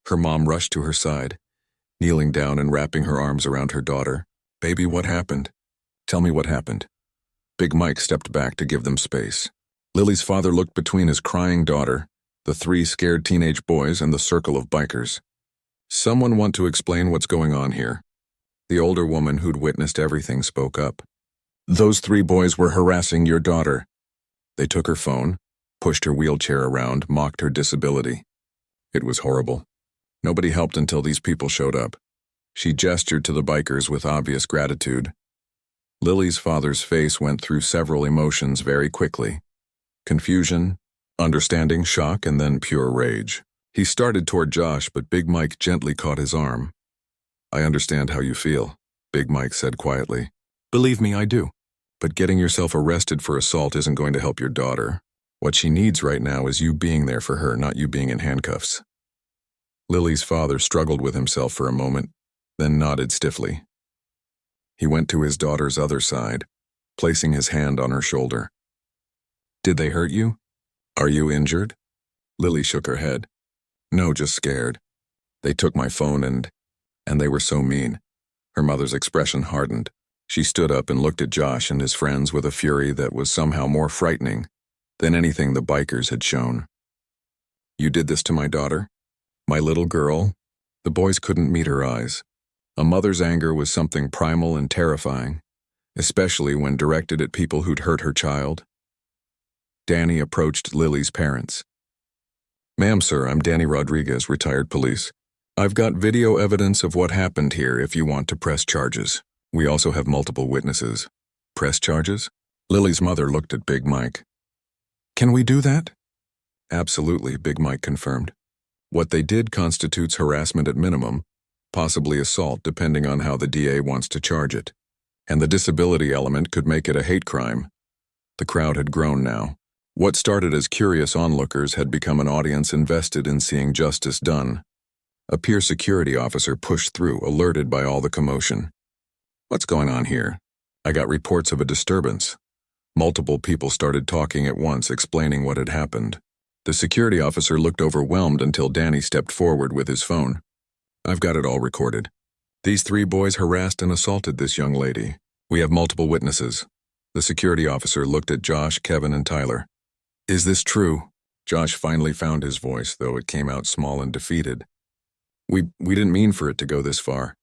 Her mom rushed to her side, kneeling down and wrapping her arms around her daughter. Baby, what happened? Tell me what happened. Big Mike stepped back to give them space. Lily's father looked between his crying daughter, the three scared teenage boys, and the circle of bikers. Someone want to explain what's going on here? The older woman who'd witnessed everything spoke up. Those three boys were harassing your daughter. They took her phone, pushed her wheelchair around, mocked her disability. It was horrible. Nobody helped until these people showed up. She gestured to the bikers with obvious gratitude. Lily's father's face went through several emotions very quickly. Confusion, understanding, shock, and then pure rage. He started toward Josh, but Big Mike gently caught his arm. "I understand how you feel," Big Mike said quietly. "Believe me, I do. But getting yourself arrested for assault isn't going to help your daughter. What she needs right now is you being there for her, not you being in handcuffs." Lily's father struggled with himself for a moment, then nodded stiffly. He went to his daughter's other side, placing his hand on her shoulder. "Did they hurt you? Are you injured?" Lily shook her head. "No, just scared. They took my phone and they were so mean." Her mother's expression hardened. She stood up and looked at Josh and his friends with a fury that was somehow more frightening than anything the bikers had shown. "You did this to my daughter? My little girl?" The boys couldn't meet her eyes. A mother's anger was something primal and terrifying, especially when directed at people who'd hurt her child. Danny approached Lily's parents. "Ma'am, sir, I'm Danny Rodriguez, retired police. I've got video evidence of what happened here if you want to press charges. We also have multiple witnesses." "Press charges?" Lily's mother looked at Big Mike. "Can we do that?" "Absolutely," Big Mike confirmed. "What they did constitutes harassment at minimum, possibly assault depending on how the DA wants to charge it. And the disability element could make it a hate crime." The crowd had grown now. What started as curious onlookers had become an audience invested in seeing justice done. A Pier security officer pushed through, alerted by all the commotion. "What's going on here? I got reports of a disturbance." Multiple people started talking at once, explaining what had happened. The security officer looked overwhelmed until Danny stepped forward with his phone. "I've got it all recorded. These 3 boys harassed and assaulted this young lady. We have multiple witnesses." The security officer looked at Josh, Kevin, and Tyler. "Is this true?" Josh finally found his voice, though it came out small and defeated. We didn't mean for it to go this far.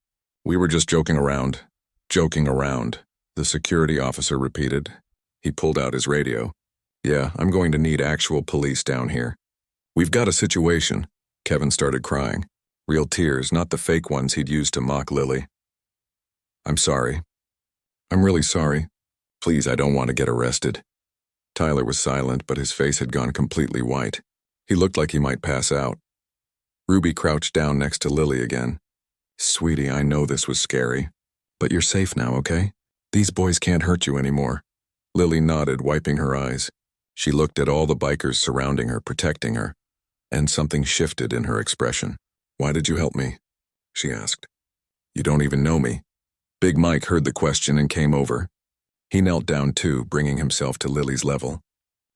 We were just joking around." "Joking around," the security officer repeated. He pulled out his radio. "Yeah, I'm going to need actual police down here. We've got a situation." Kevin started crying. Real tears, not the fake ones he'd used to mock Lily. "I'm sorry. I'm really sorry. Please, I don't want to get arrested." Tyler was silent, but his face had gone completely white. He looked like he might pass out. Ruby crouched down next to Lily again. "Sweetie, I know this was scary. But you're safe now, okay? These boys can't hurt you anymore." Lily nodded, wiping her eyes. She looked at all the bikers surrounding her, protecting her, and something shifted in her expression. "Why did you help me?" she asked. "You don't even know me." Big Mike heard the question and came over. He knelt down too, bringing himself to Lily's level.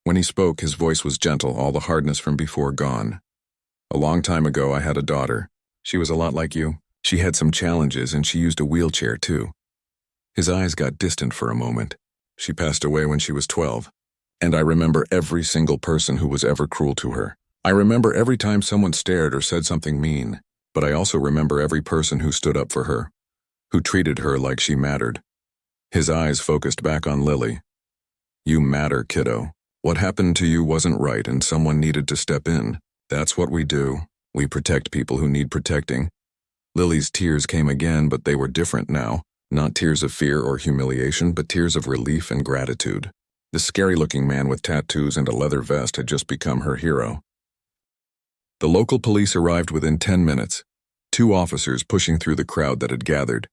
When he spoke, his voice was gentle, all the hardness from before gone. "A long time ago, I had a daughter. She was a lot like you. She had some challenges, and she used a wheelchair, too." His eyes got distant for a moment. "She passed away when she was 12. And I remember every single person who was ever cruel to her. I remember every time someone stared or said something mean, but I also remember every person who stood up for her, who treated her like she mattered." His eyes focused back on Lily. "You matter, kiddo. What happened to you wasn't right, and someone needed to step in. That's what we do. We protect people who need protecting." Lily's tears came again, but they were different now. Not tears of fear or humiliation, but tears of relief and gratitude. The scary-looking man with tattoos and a leather vest had just become her hero. The local police arrived within 10 minutes, 2 officers pushing through the crowd that had gathered.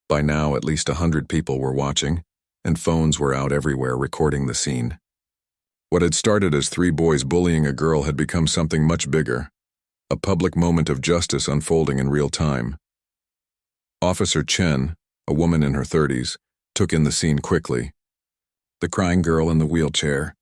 By now, at least 100 people were watching, and phones were out everywhere recording the scene. What had started as 3 boys bullying a girl had become something much bigger, a public moment of justice unfolding in real time. Officer Chen, a woman in her 30s, took in the scene quickly. The crying girl in the wheelchair,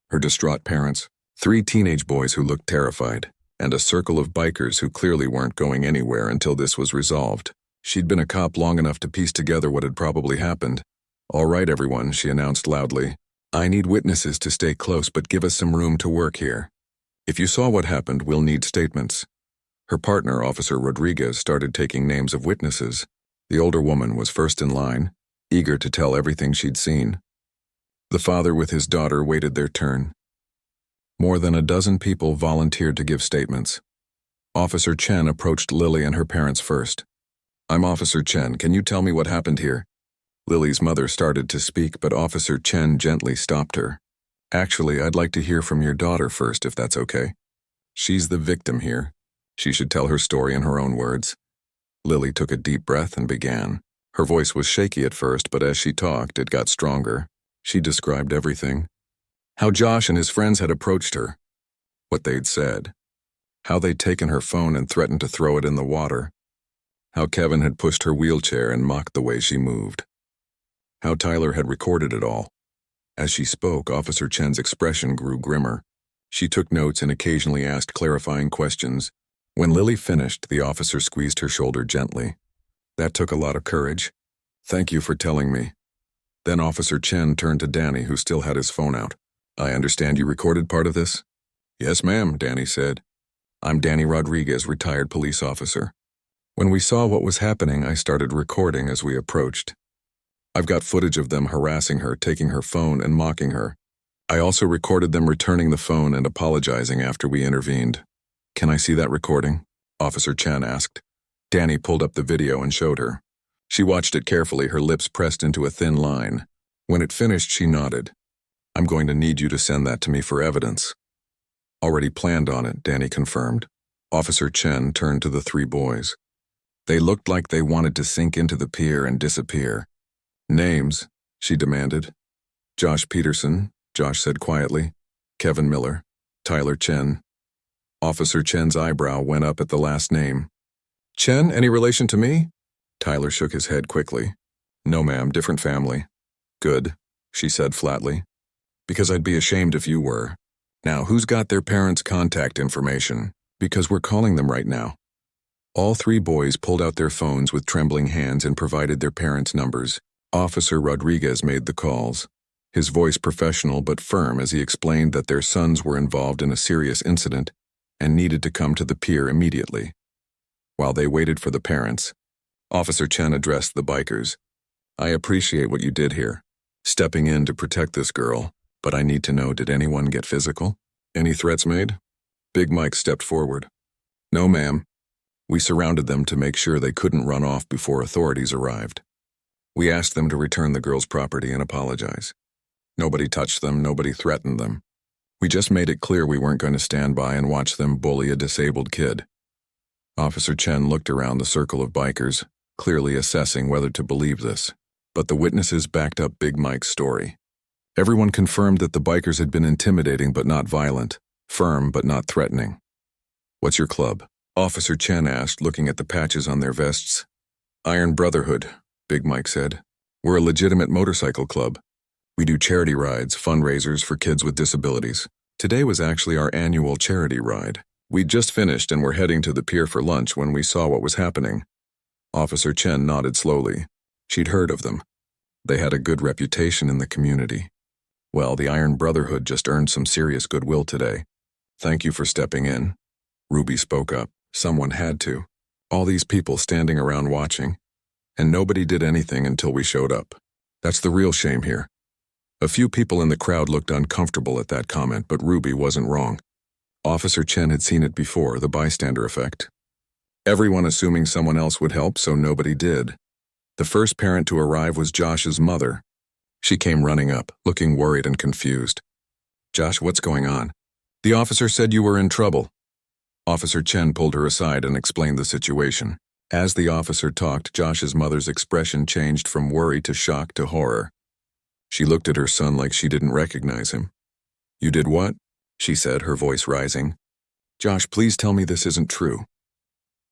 her distraught parents, 3 teenage boys who looked terrified, and a circle of bikers who clearly weren't going anywhere until this was resolved. She'd been a cop long enough to piece together what had probably happened. "All right, everyone," she announced loudly. "I need witnesses to stay close, but give us some room to work here. If you saw what happened, we'll need statements." Her partner, Officer Rodriguez, started taking names of witnesses. The older woman was first in line, eager to tell everything she'd seen. The father with his daughter waited their turn. More than a dozen people volunteered to give statements. Officer Chen approached Lily and her parents first. "I'm Officer Chen. Can you tell me what happened here?" Lily's mother started to speak, but Officer Chen gently stopped her. "Actually, I'd like to hear from your daughter first, if that's okay. She's the victim here. She should tell her story in her own words." Lily took a deep breath and began. Her voice was shaky at first, but as she talked, it got stronger. She described everything. How Josh and his friends had approached her. What they'd said. How they'd taken her phone and threatened to throw it in the water. How Kevin had pushed her wheelchair and mocked the way she moved. How Tyler had recorded it all. As she spoke, Officer Chen's expression grew grimmer. She took notes and occasionally asked clarifying questions. When Lily finished, the officer squeezed her shoulder gently. "That took a lot of courage. Thank you for telling me." Then Officer Chen turned to Danny, who still had his phone out. "I understand you recorded part of this?" "Yes, ma'am," Danny said. "I'm Danny Rodriguez, retired police officer. When we saw what was happening, I started recording as we approached. I've got footage of them harassing her, taking her phone, and mocking her. I also recorded them returning the phone and apologizing after we intervened." "Can I see that recording?" Officer Chen asked. Danny pulled up the video and showed her. She watched it carefully, her lips pressed into a thin line. When it finished, she nodded. "I'm going to need you to send that to me for evidence." "Already planned on it," Danny confirmed. Officer Chen turned to the three boys. They looked like they wanted to sink into the pier and disappear. "Names," she demanded. "Josh Peterson," Josh said quietly. "Kevin Miller. Tyler Chen." Officer Chen's eyebrow went up at the last name. "Chen, any relation to me?" Tyler shook his head quickly. "No, ma'am, different family." "Good," she said flatly. "Because I'd be ashamed if you were. Now, who's got their parents' contact information? Because we're calling them right now." All three boys pulled out their phones with trembling hands and provided their parents' numbers. Officer Rodriguez made the calls, his voice professional but firm as he explained that their sons were involved in a serious incident and needed to come to the pier immediately. While they waited for the parents, Officer Chen addressed the bikers. "I appreciate what you did here, stepping in to protect this girl, but I need to know, did anyone get physical? Any threats made?" Big Mike stepped forward. "No, ma'am. We surrounded them to make sure they couldn't run off before authorities arrived. We asked them to return the girl's property and apologize. Nobody touched them, nobody threatened them. We just made it clear we weren't going to stand by and watch them bully a disabled kid." Officer Chen looked around the circle of bikers, clearly assessing whether to believe this, but the witnesses backed up Big Mike's story. Everyone confirmed that the bikers had been intimidating but not violent, firm but not threatening. "What's your club?" Officer Chen asked, looking at the patches on their vests. "Iron Brotherhood," Big Mike said. "We're a legitimate motorcycle club. We do charity rides, fundraisers for kids with disabilities. Today was actually our annual charity ride. We'd just finished and were heading to the pier for lunch when we saw what was happening." Officer Chen nodded slowly. She'd heard of them. They had a good reputation in the community. "Well, the Iron Brotherhood just earned some serious goodwill today. Thank you for stepping in." Ruby spoke up. "Someone had to. All these people standing around watching. And nobody did anything until we showed up. That's the real shame here." A few people in the crowd looked uncomfortable at that comment, but Ruby wasn't wrong. Officer Chen had seen it before, the bystander effect. Everyone assuming someone else would help, so nobody did. The first parent to arrive was Josh's mother. She came running up, looking worried and confused. "Josh, what's going on?" "The officer said you were in trouble." Officer Chen pulled her aside and explained the situation. As the officer talked, Josh's mother's expression changed from worry to shock to horror. She looked at her son like she didn't recognize him. "You did what?" she said, her voice rising. "Josh, please tell me this isn't true."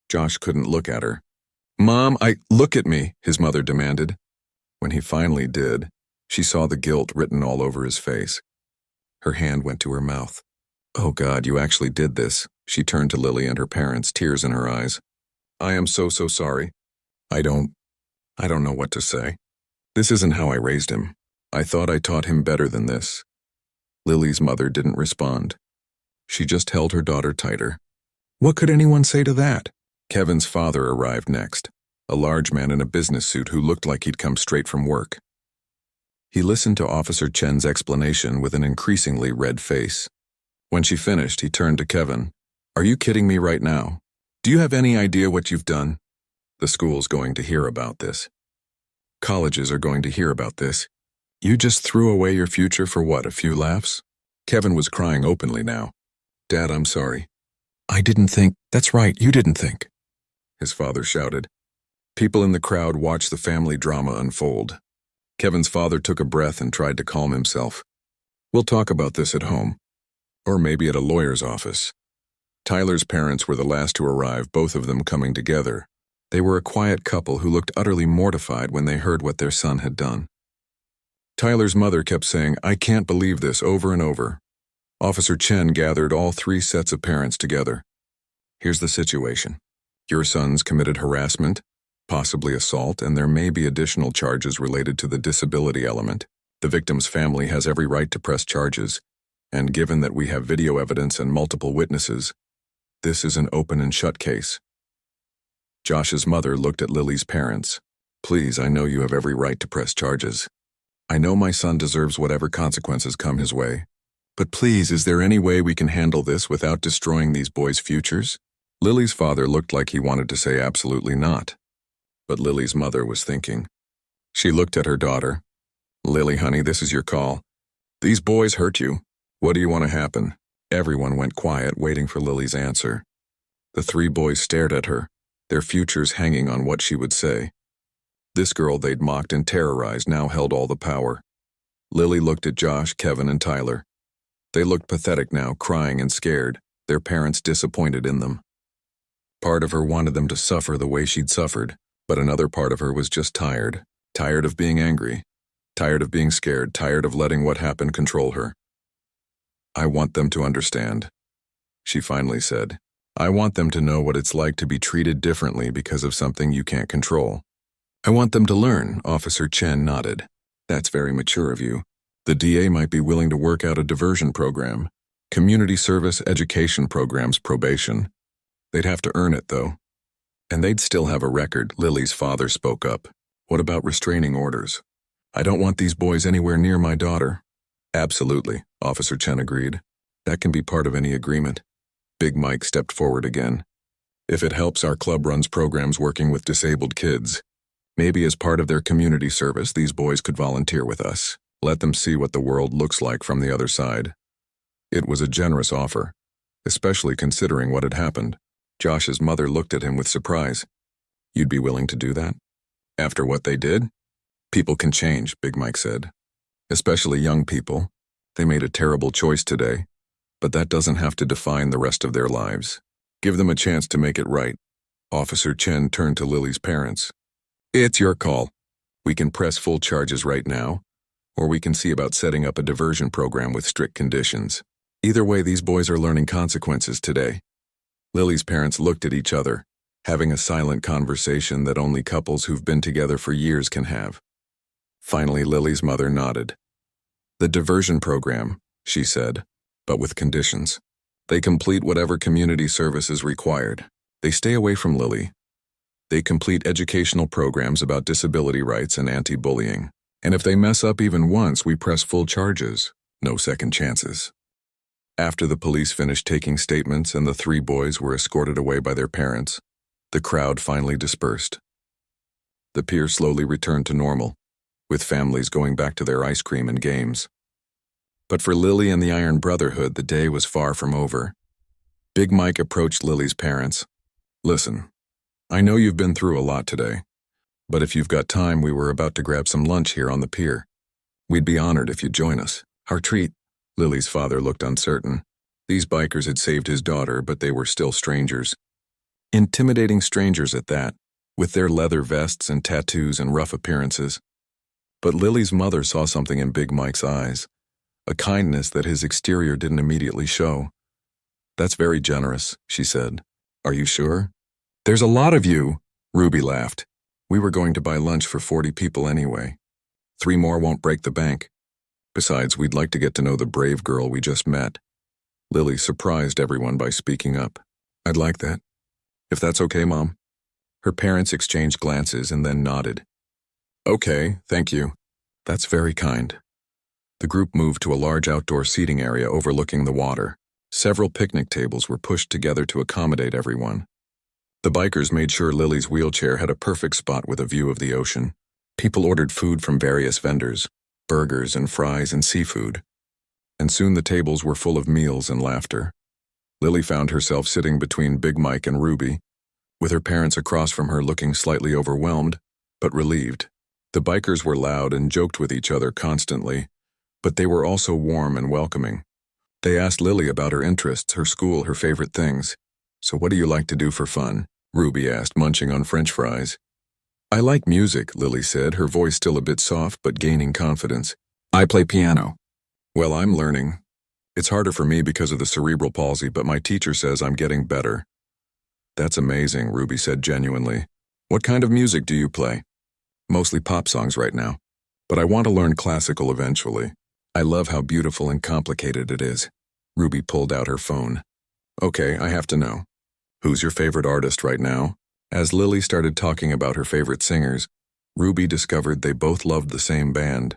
Josh couldn't look at her. "Mom, look at me," his mother demanded. When he finally did, she saw the guilt written all over his face. Her hand went to her mouth. "Oh God, you actually did this." She turned to Lily and her parents, tears in her eyes. "I am so sorry. I don't know what to say. This isn't how I raised him. I thought I taught him better than this." Lily's mother didn't respond. She just held her daughter tighter. What could anyone say to that? Kevin's father arrived next, a large man in a business suit who looked like he'd come straight from work. He listened to Officer Chen's explanation with an increasingly red face. When she finished, he turned to Kevin. "Are you kidding me right now? Do you have any idea what you've done? The school's going to hear about this. Colleges are going to hear about this. You just threw away your future for what, a few laughs? Kevin was crying openly now. Dad, I'm sorry. I didn't think. That's right, you didn't think, his father shouted. People in the crowd watched the family drama unfold. Kevin's father took a breath and tried to calm himself. We'll talk about this at home. Or maybe at a lawyer's office. Tyler's parents were the last to arrive, both of them coming together. They were a quiet couple who looked utterly mortified when they heard what their son had done. Tyler's mother kept saying, "I can't believe this," over and over. Officer Chen gathered all three sets of parents together. Here's the situation. Your son's committed harassment, possibly assault, and there may be additional charges related to the disability element. The victim's family has every right to press charges, and given that we have video evidence and multiple witnesses, this is an open and shut case. Josh's mother looked at Lily's parents. Please, I know you have every right to press charges. I know my son deserves whatever consequences come his way. But please, is there any way we can handle this without destroying these boys' futures? Lily's father looked like he wanted to say absolutely not. But Lily's mother was thinking. She looked at her daughter. Lily, honey, this is your call. These boys hurt you. What do you want to happen? Everyone went quiet, waiting for Lily's answer. The three boys stared at her, their futures hanging on what she would say. This girl they'd mocked and terrorized now held all the power. Lily looked at Josh, Kevin, and Tyler. They looked pathetic now, crying and scared, their parents disappointed in them. Part of her wanted them to suffer the way she'd suffered, but another part of her was just tired. Tired of being angry. Tired of being scared. Tired of letting what happened control her. I want them to understand, she finally said. I want them to know what it's like to be treated differently because of something you can't control. I want them to learn, Officer Chen nodded. That's very mature of you. The DA might be willing to work out a diversion program, community service education programs, probation. They'd have to earn it, though. And they'd still have a record, Lily's father spoke up. What about restraining orders? I don't want these boys anywhere near my daughter. Absolutely, Officer Chen agreed. That can be part of any agreement. Big Mike stepped forward again. If it helps, our club runs programs working with disabled kids. Maybe as part of their community service, these boys could volunteer with us. Let them see what the world looks like from the other side. It was a generous offer, especially considering what had happened. Josh's mother looked at him with surprise. You'd be willing to do that? After what they did? People can change, Big Mike said. Especially young people. They made a terrible choice today, but that doesn't have to define the rest of their lives. Give them a chance to make it right. Officer Chen turned to Lily's parents. It's your call. We can press full charges right now, or we can see about setting up a diversion program with strict conditions. Either way, these boys are learning consequences today. Lily's parents looked at each other, having a silent conversation that only couples who've been together for years can have. Finally, Lily's mother nodded. The diversion program, she said, but with conditions. They complete whatever community service is required. They stay away from Lily. They complete educational programs about disability rights and anti-bullying. And if they mess up even once, we press full charges. No second chances. After the police finished taking statements and the three boys were escorted away by their parents, the crowd finally dispersed. The pier slowly returned to normal, with families going back to their ice cream and games. But for Lily and the Iron Brotherhood, the day was far from over. Big Mike approached Lily's parents. Listen, I know you've been through a lot today, but if you've got time, we were about to grab some lunch here on the pier. We'd be honored if you'd join us. Our treat. Lily's father looked uncertain. These bikers had saved his daughter, but they were still strangers. Intimidating strangers at that, with their leather vests and tattoos and rough appearances. But Lily's mother saw something in Big Mike's eyes, a kindness that his exterior didn't immediately show. That's very generous, she said. Are you sure? There's a lot of you, Ruby laughed. We were going to buy lunch for 40 people anyway. 3 more won't break the bank. Besides, we'd like to get to know the brave girl we just met. Lily surprised everyone by speaking up. I'd like that. If that's okay, Mom. Her parents exchanged glances and then nodded. Okay, thank you. That's very kind. The group moved to a large outdoor seating area overlooking the water. Several picnic tables were pushed together to accommodate everyone. The bikers made sure Lily's wheelchair had a perfect spot with a view of the ocean. People ordered food from various vendors, burgers and fries and seafood. And soon the tables were full of meals and laughter. Lily found herself sitting between Big Mike and Ruby, with her parents across from her looking slightly overwhelmed, but relieved. The bikers were loud and joked with each other constantly, but they were also warm and welcoming. They asked Lily about her interests, her school, her favorite things. "So what do you like to do for fun?" Ruby asked, munching on French fries. "I like music," Lily said, her voice still a bit soft but gaining confidence. "I play piano." "Well, I'm learning. It's harder for me because of the cerebral palsy, but my teacher says I'm getting better." "That's amazing," Ruby said genuinely. "What kind of music do you play?" "Mostly pop songs right now, but I want to learn classical eventually. I love how beautiful and complicated it is." Ruby pulled out her phone. "Okay, I have to know. Who's your favorite artist right now?" As Lily started talking about her favorite singers, Ruby discovered they both loved the same band.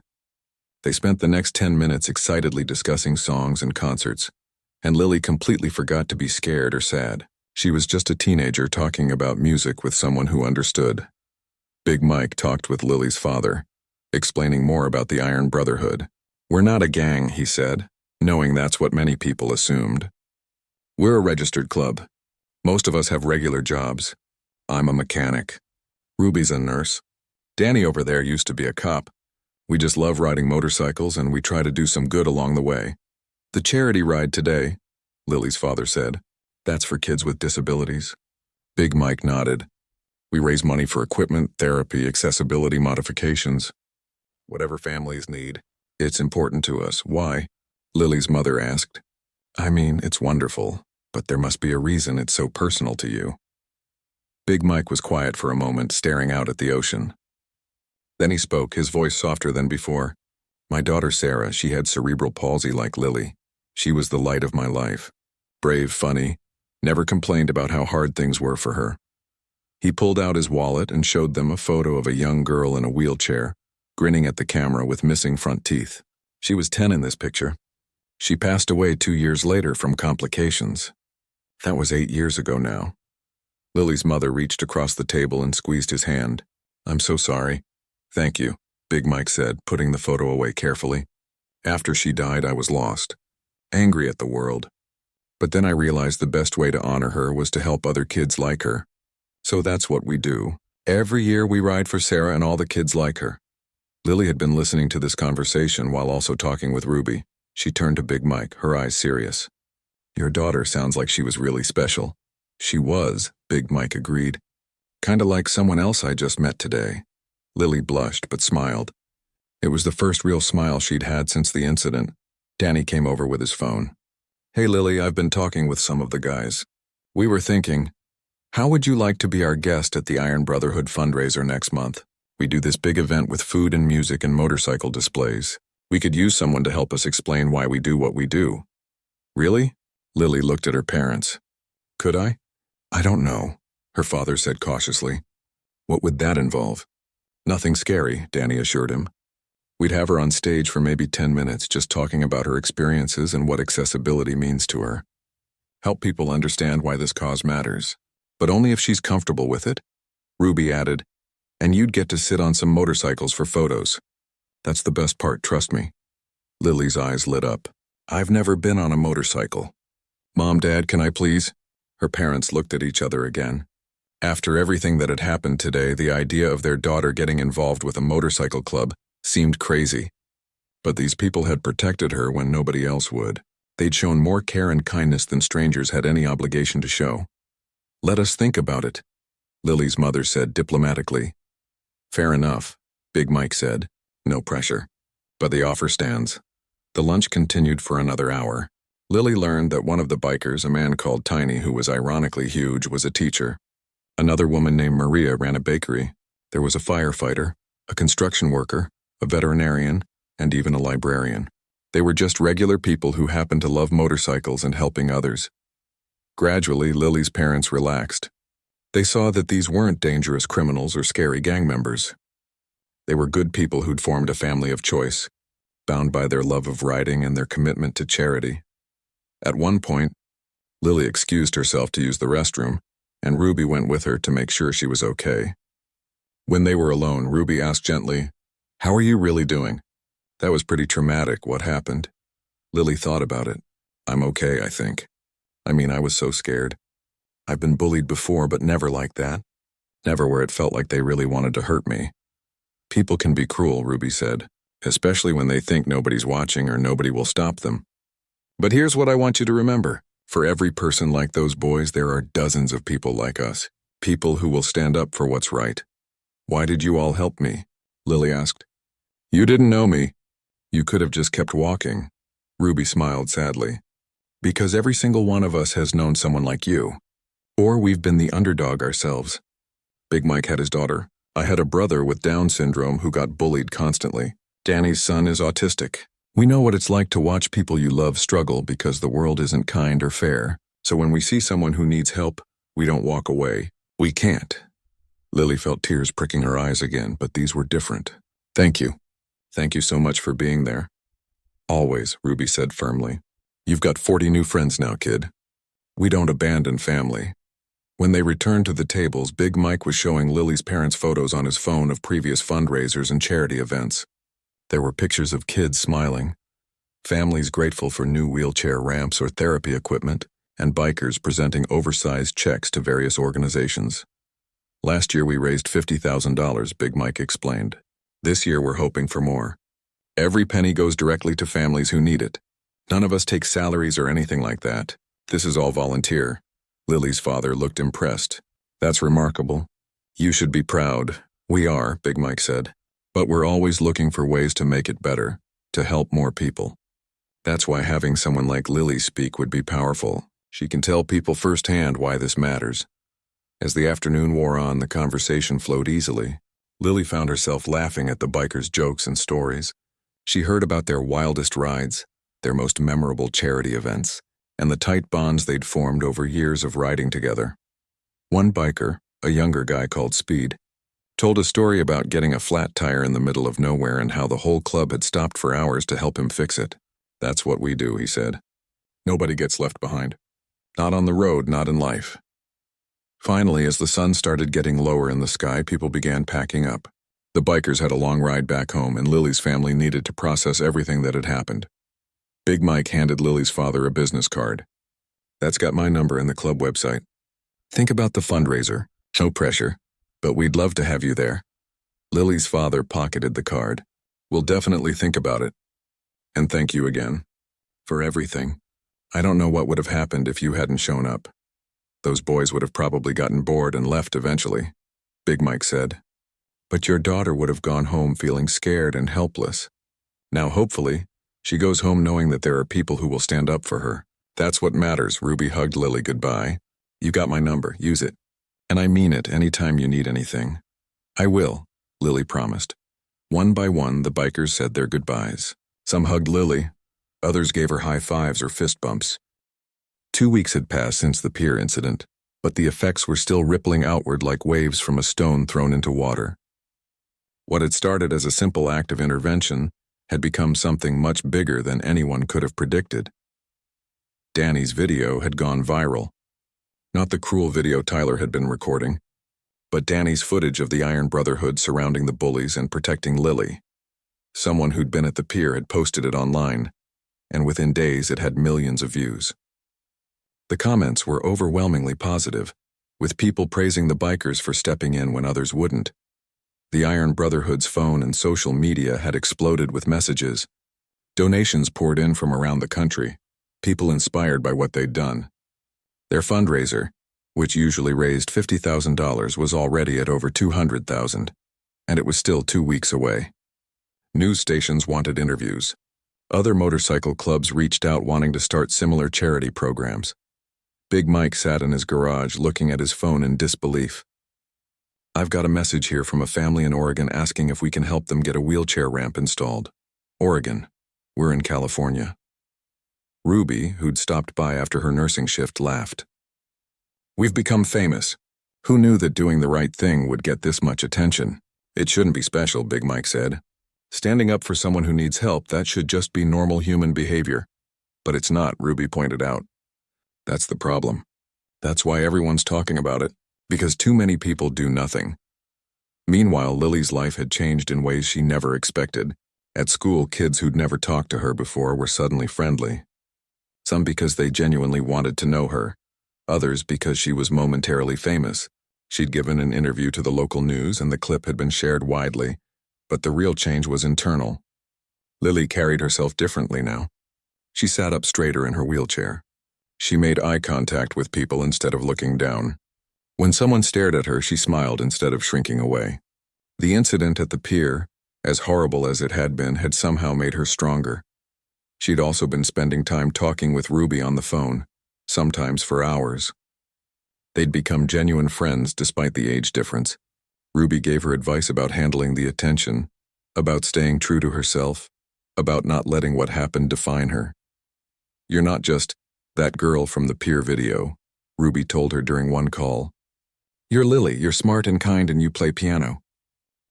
They spent the next 10 minutes excitedly discussing songs and concerts, and Lily completely forgot to be scared or sad. She was just a teenager talking about music with someone who understood. Big Mike talked with Lily's father, explaining more about the Iron Brotherhood. "We're not a gang," he said, knowing that's what many people assumed. "We're a registered club. Most of us have regular jobs. I'm a mechanic. Ruby's a nurse. Danny over there used to be a cop. We just love riding motorcycles and we try to do some good along the way. The charity ride today," Lily's father said, "that's for kids with disabilities." Big Mike nodded. "We raise money for equipment, therapy, accessibility modifications. Whatever families need. It's important to us." "Why?" Lily's mother asked. "I mean, it's wonderful, but there must be a reason it's so personal to you." Big Mike was quiet for a moment, staring out at the ocean. Then he spoke, his voice softer than before. "My daughter Sarah, she had cerebral palsy like Lily. She was the light of my life. Brave, funny, never complained about how hard things were for her." He pulled out his wallet and showed them a photo of a young girl in a wheelchair, grinning at the camera with missing front teeth. "She was 10 in this picture. She passed away 2 years later from complications." That was 8 years ago now. Lily's mother reached across the table and squeezed his hand. "I'm so sorry." "Thank you," Big Mike said, putting the photo away carefully. "After she died, I was lost, angry at the world. But then I realized the best way to honor her was to help other kids like her. So that's what we do. Every year we ride for Sarah and all the kids like her." Lily had been listening to this conversation while also talking with Ruby. She turned to Big Mike, her eyes serious. "Your daughter sounds like she was really special." "She was," Big Mike agreed. "Kinda like someone else I just met today." Lily blushed but smiled. It was the first real smile she'd had since the incident. Danny came over with his phone. "Hey Lily, I've been talking with some of the guys. We were thinking, how would you like to be our guest at the Iron Brotherhood fundraiser next month? We do this big event with food and music and motorcycle displays. We could use someone to help us explain why we do what we do." "Really?" Lily looked at her parents. "Could I?" "I don't know," her father said cautiously. "What would that involve?" "Nothing scary," Danny assured him. "We'd have her on stage for maybe 10 minutes just talking about her experiences and what accessibility means to her. Help people understand why this cause matters. But only if she's comfortable with it." Ruby added, "And you'd get to sit on some motorcycles for photos. That's the best part, trust me." Lily's eyes lit up. "I've never been on a motorcycle." "Mom, Dad, can I please?" Her parents looked at each other again. After everything that had happened today, the idea of their daughter getting involved with a motorcycle club seemed crazy. But these people had protected her when nobody else would. They'd shown more care and kindness than strangers had any obligation to show. "Let us think about it," Lily's mother said diplomatically. "Fair enough," Big Mike said. "No pressure. But the offer stands." The lunch continued for another hour. Lily learned that one of the bikers, a man called Tiny who was ironically huge, was a teacher. Another woman named Maria ran a bakery. There was a firefighter, a construction worker, a veterinarian, and even a librarian. They were just regular people who happened to love motorcycles and helping others. Gradually, Lily's parents relaxed. They saw that these weren't dangerous criminals or scary gang members. They were good people who'd formed a family of choice, bound by their love of riding and their commitment to charity. At one point, Lily excused herself to use the restroom, and Ruby went with her to make sure she was okay. When they were alone, Ruby asked gently, "How are you really doing? That was pretty traumatic, what happened?" Lily thought about it. "I'm okay, I think. I mean, I was so scared. I've been bullied before, but never like that. Never where it felt like they really wanted to hurt me." "People can be cruel," Ruby said, "especially when they think nobody's watching or nobody will stop them. But here's what I want you to remember. For every person like those boys, there are dozens of people like us. People who will stand up for what's right." "Why did you all help me?" Lily asked. "You didn't know me. You could have just kept walking." Ruby smiled sadly. "Because every single one of us has known someone like you. Or we've been the underdog ourselves. Big Mike had his daughter. I had a brother with Down syndrome who got bullied constantly. Danny's son is autistic. We know what it's like to watch people you love struggle because the world isn't kind or fair. So when we see someone who needs help, we don't walk away. We can't." Lily felt tears pricking her eyes again, but these were different. "Thank you. Thank you so much for being there." "Always," Ruby said firmly. "You've got 40 new friends now, kid. We don't abandon family." When they returned to the tables, Big Mike was showing Lily's parents' photos on his phone of previous fundraisers and charity events. There were pictures of kids smiling, families grateful for new wheelchair ramps or therapy equipment, and bikers presenting oversized checks to various organizations. "Last year we raised $50,000, Big Mike explained. "This year we're hoping for more. Every penny goes directly to families who need it. None of us take salaries or anything like that. This is all volunteer." Lily's father looked impressed. "That's remarkable. You should be proud." "We are," Big Mike said. "But we're always looking for ways to make it better, to help more people. That's why having someone like Lily speak would be powerful. She can tell people firsthand why this matters." As the afternoon wore on, the conversation flowed easily. Lily found herself laughing at the bikers' jokes and stories. She heard about their wildest rides, their most memorable charity events, and the tight bonds they'd formed over years of riding together. One biker, a younger guy called Speed, told a story about getting a flat tire in the middle of nowhere and how the whole club had stopped for hours to help him fix it. "That's what we do," he said. "Nobody gets left behind. Not on the road, not in life." Finally, as the sun started getting lower in the sky, people began packing up. The bikers had a long ride back home, and Lily's family needed to process everything that had happened. Big Mike handed Lily's father a business card. "That's got my number and the club website. Think about the fundraiser. No pressure, but we'd love to have you there." Lily's father pocketed the card. "We'll definitely think about it. And thank you again. For everything. I don't know what would have happened if you hadn't shown up. Those boys would have probably gotten bored and left eventually," Big Mike said. "But your daughter would have gone home feeling scared and helpless. Now hopefully, she goes home knowing that there are people who will stand up for her. That's what matters." Ruby hugged Lily goodbye. "You got my number, use it. And I mean it anytime you need anything." "I will," Lily promised. One by one, the bikers said their goodbyes. Some hugged Lily, others gave her high fives or fist bumps. 2 weeks had passed since the Pier incident, but the effects were still rippling outward like waves from a stone thrown into water. What had started as a simple act of intervention had become something much bigger than anyone could have predicted. Danny's video had gone viral. Not the cruel video Tyler had been recording, but Danny's footage of the Iron Brotherhood surrounding the bullies and protecting Lily. Someone who'd been at the Pier had posted it online, and within days it had millions of views. The comments were overwhelmingly positive, with people praising the bikers for stepping in when others wouldn't. The Iron Brotherhood's phone and social media had exploded with messages. Donations poured in from around the country, people inspired by what they'd done. Their fundraiser, which usually raised $50,000, was already at over $200,000, and it was still 2 weeks away. News stations wanted interviews. Other motorcycle clubs reached out wanting to start similar charity programs. Big Mike sat in his garage looking at his phone in disbelief. "I've got a message here from a family in Oregon asking if we can help them get a wheelchair ramp installed." Oregon. We're in California. Ruby, who'd stopped by after her nursing shift, laughed. "We've become famous. Who knew that doing the right thing would get this much attention?" "It shouldn't be special," Big Mike said. "Standing up for someone who needs help, that should just be normal human behavior." "But it's not," Ruby pointed out. "That's the problem. That's why everyone's talking about it, because too many people do nothing. Meanwhile, Lily's life had changed in ways she never expected. At school, kids who'd never talked to her before were suddenly friendly. Some because they genuinely wanted to know her, others because she was momentarily famous. She'd given an interview to the local news and the clip had been shared widely, but the real change was internal. Lily carried herself differently now. She sat up straighter in her wheelchair. She made eye contact with people instead of looking down. When someone stared at her, she smiled instead of shrinking away. The incident at the pier, as horrible as it had been, had somehow made her stronger. She'd also been spending time talking with Ruby on the phone, sometimes for hours. They'd become genuine friends despite the age difference. Ruby gave her advice about handling the attention, about staying true to herself, about not letting what happened define her. "You're not just that girl from the Pier video," Ruby told her during one call. "You're Lily, you're smart and kind, and you play piano.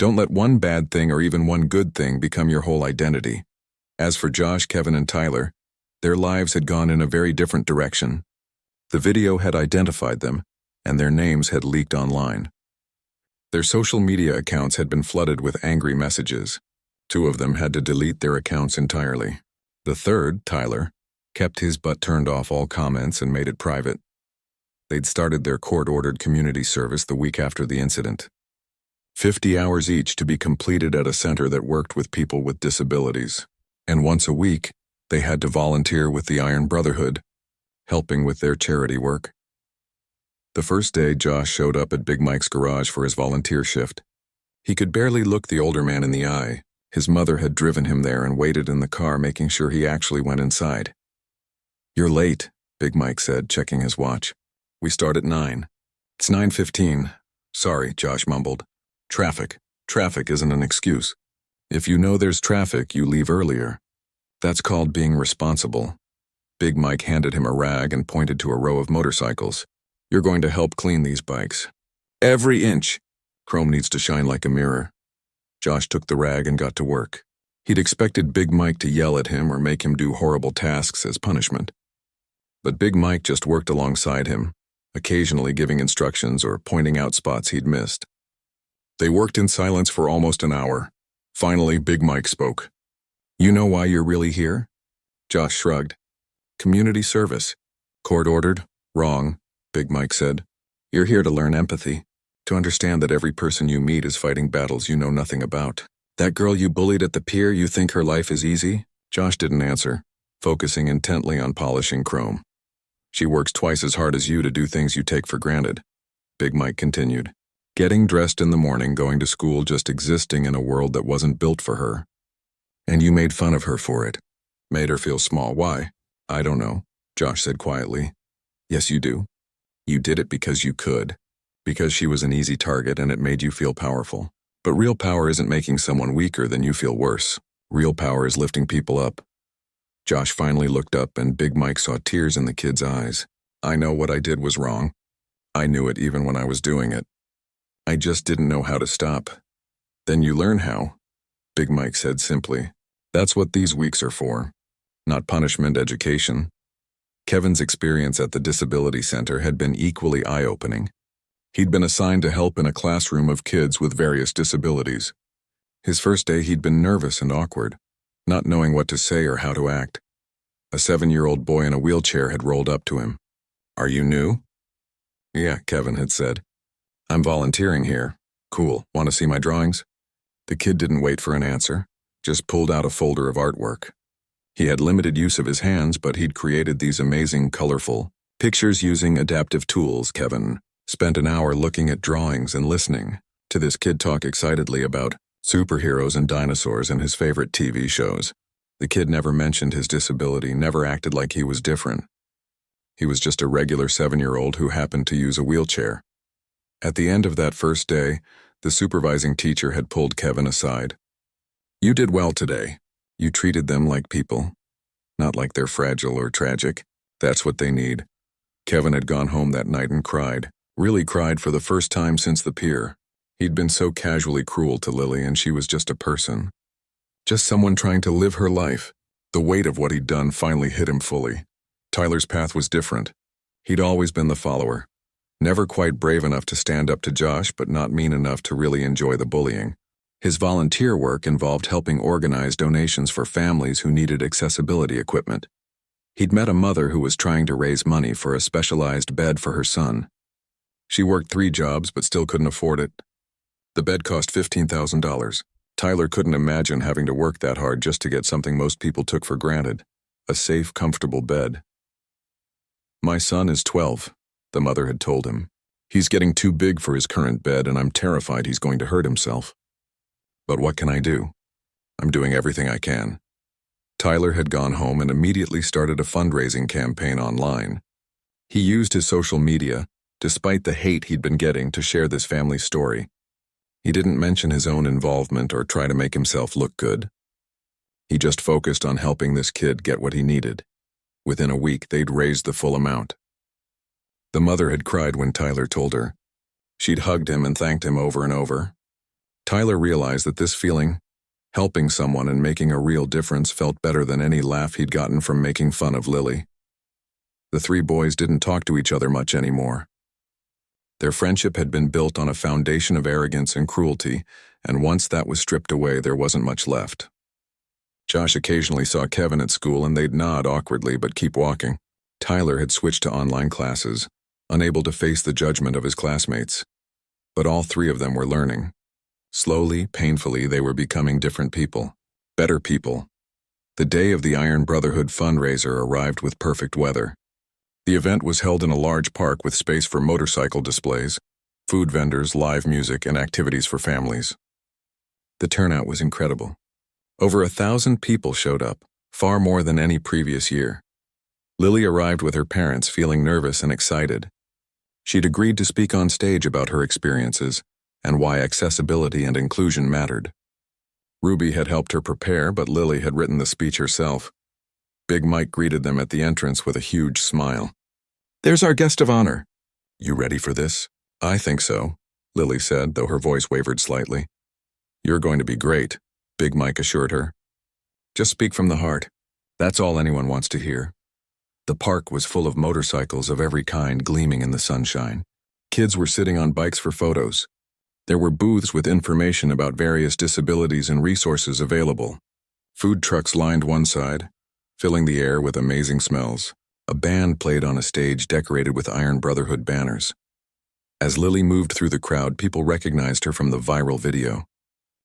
Don't let one bad thing or even one good thing become your whole identity." As for Josh, Kevin, and Tyler, their lives had gone in a very different direction. The video had identified them, and their names had leaked online. Their social media accounts had been flooded with angry messages. 2 of them had to delete their accounts entirely. The third, Tyler, kept his butt turned off all comments and made it private. They'd started their court-ordered community service the week after the incident. 50 hours each to be completed at a center that worked with people with disabilities. And once a week, they had to volunteer with the Iron Brotherhood, helping with their charity work. The first day, Josh showed up at Big Mike's garage for his volunteer shift. He could barely look the older man in the eye. His mother had driven him there and waited in the car, making sure he actually went inside. "You're late," Big Mike said, checking his watch. "We start at 9. "It's 9:15. "Sorry," Josh mumbled. Traffic. Traffic isn't an excuse. If you know there's traffic, you leave earlier. That's called being responsible." Big Mike handed him a rag and pointed to a row of motorcycles. "You're going to help clean these bikes. Every inch. Chrome needs to shine like a mirror." Josh took the rag and got to work. He'd expected Big Mike to yell at him or make him do horrible tasks as punishment. But Big Mike just worked alongside him, occasionally giving instructions or pointing out spots he'd missed. They worked in silence for almost an hour. Finally, Big Mike spoke. "You know why you're really here?" Josh shrugged. "Community service." "Court-ordered? Wrong," Big Mike said. "You're here to learn empathy, to understand that every person you meet is fighting battles you know nothing about. That girl you bullied at the pier, you think her life is easy?" Josh didn't answer, focusing intently on polishing chrome. "She works twice as hard as you to do things you take for granted," Big Mike continued. "Getting dressed in the morning, going to school, just existing in a world that wasn't built for her. And you made fun of her for it. Made her feel small. Why?" "I don't know," Josh said quietly. "Yes, you do. You did it because you could. Because she was an easy target and it made you feel powerful. But real power isn't making someone weaker than you feel worse. Real power is lifting people up." Josh finally looked up and Big Mike saw tears in the kid's eyes. "I know what I did was wrong. I knew it even when I was doing it. I just didn't know how to stop." "Then you learn how," Big Mike said simply. "That's what these weeks are for. Not punishment, education." Kevin's experience at the Disability Center had been equally eye-opening. He'd been assigned to help in a classroom of kids with various disabilities. His first day, he'd been nervous and awkward, not knowing what to say or how to act. A 7-year-old boy in a wheelchair had rolled up to him. "Are you new?" "Yeah," Kevin had said. "I'm volunteering here." "Cool. Want to see my drawings?" The kid didn't wait for an answer, just pulled out a folder of artwork. He had limited use of his hands, but he'd created these amazing, colorful pictures using adaptive tools. Kevin spent an hour looking at drawings and listening to this kid talk excitedly about superheroes and dinosaurs and his favorite TV shows. The kid never mentioned his disability, never acted like he was different. He was just a regular 7-year-old who happened to use a wheelchair. At the end of that first day, the supervising teacher had pulled Kevin aside. "You did well today. You treated them like people, not like they're fragile or tragic. That's what they need." Kevin had gone home that night and cried, really cried for the first time since the pier. He'd been so casually cruel to Lily, and she was just a person. Just someone trying to live her life. The weight of what he'd done finally hit him fully. Tyler's path was different. He'd always been the follower, never quite brave enough to stand up to Josh but not mean enough to really enjoy the bullying. His volunteer work involved helping organize donations for families who needed accessibility equipment. He'd met a mother who was trying to raise money for a specialized bed for her son. She worked 3 jobs but still couldn't afford it. The bed cost $15,000. Tyler couldn't imagine having to work that hard just to get something most people took for granted, a safe, comfortable bed. "My son is 12, the mother had told him. "He's getting too big for his current bed and I'm terrified he's going to hurt himself. But what can I do? I'm doing everything I can." Tyler had gone home and immediately started a fundraising campaign online. He used his social media, despite the hate he'd been getting, to share this family's story. He didn't mention his own involvement or try to make himself look good. He just focused on helping this kid get what he needed. Within a week, they'd raised the full amount. The mother had cried when Tyler told her. She'd hugged him and thanked him over and over. Tyler realized that this feeling, helping someone and making a real difference, felt better than any laugh he'd gotten from making fun of Lily. The 3 boys didn't talk to each other much anymore. Their friendship had been built on a foundation of arrogance and cruelty, and once that was stripped away, there wasn't much left. Josh occasionally saw Kevin at school and they'd nod awkwardly but keep walking. Tyler had switched to online classes, unable to face the judgment of his classmates. But all 3 of them were learning. Slowly, painfully, they were becoming different people. Better people. The day of the Iron Brotherhood fundraiser arrived with perfect weather. The event was held in a large park with space for motorcycle displays, food vendors, live music, and activities for families. The turnout was incredible. Over 1,000 people showed up, far more than any previous year. Lily arrived with her parents, feeling nervous and excited. She'd agreed to speak on stage about her experiences and why accessibility and inclusion mattered. Ruby had helped her prepare, but Lily had written the speech herself. Big Mike greeted them at the entrance with a huge smile. "There's our guest of honor." "You ready for this?" "I think so," Lily said, though her voice wavered slightly. "You're going to be great," Big Mike assured her. "Just speak from the heart. That's all anyone wants to hear." The park was full of motorcycles of every kind gleaming in the sunshine. Kids were sitting on bikes for photos. There were booths with information about various disabilities and resources available. Food trucks lined one side, filling the air with amazing smells. A band played on a stage decorated with Iron Brotherhood banners. As Lily moved through the crowd, people recognized her from the viral video.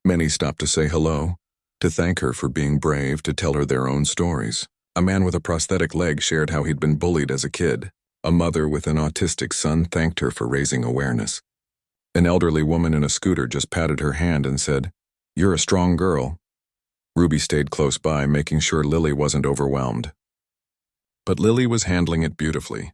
Many stopped to say hello, to thank her for being brave, to tell her their own stories. A man with a prosthetic leg shared how he'd been bullied as a kid. A mother with an autistic son thanked her for raising awareness. An elderly woman in a scooter just patted her hand and said, "You're a strong girl." Ruby stayed close by, making sure Lily wasn't overwhelmed. But Lily was handling it beautifully.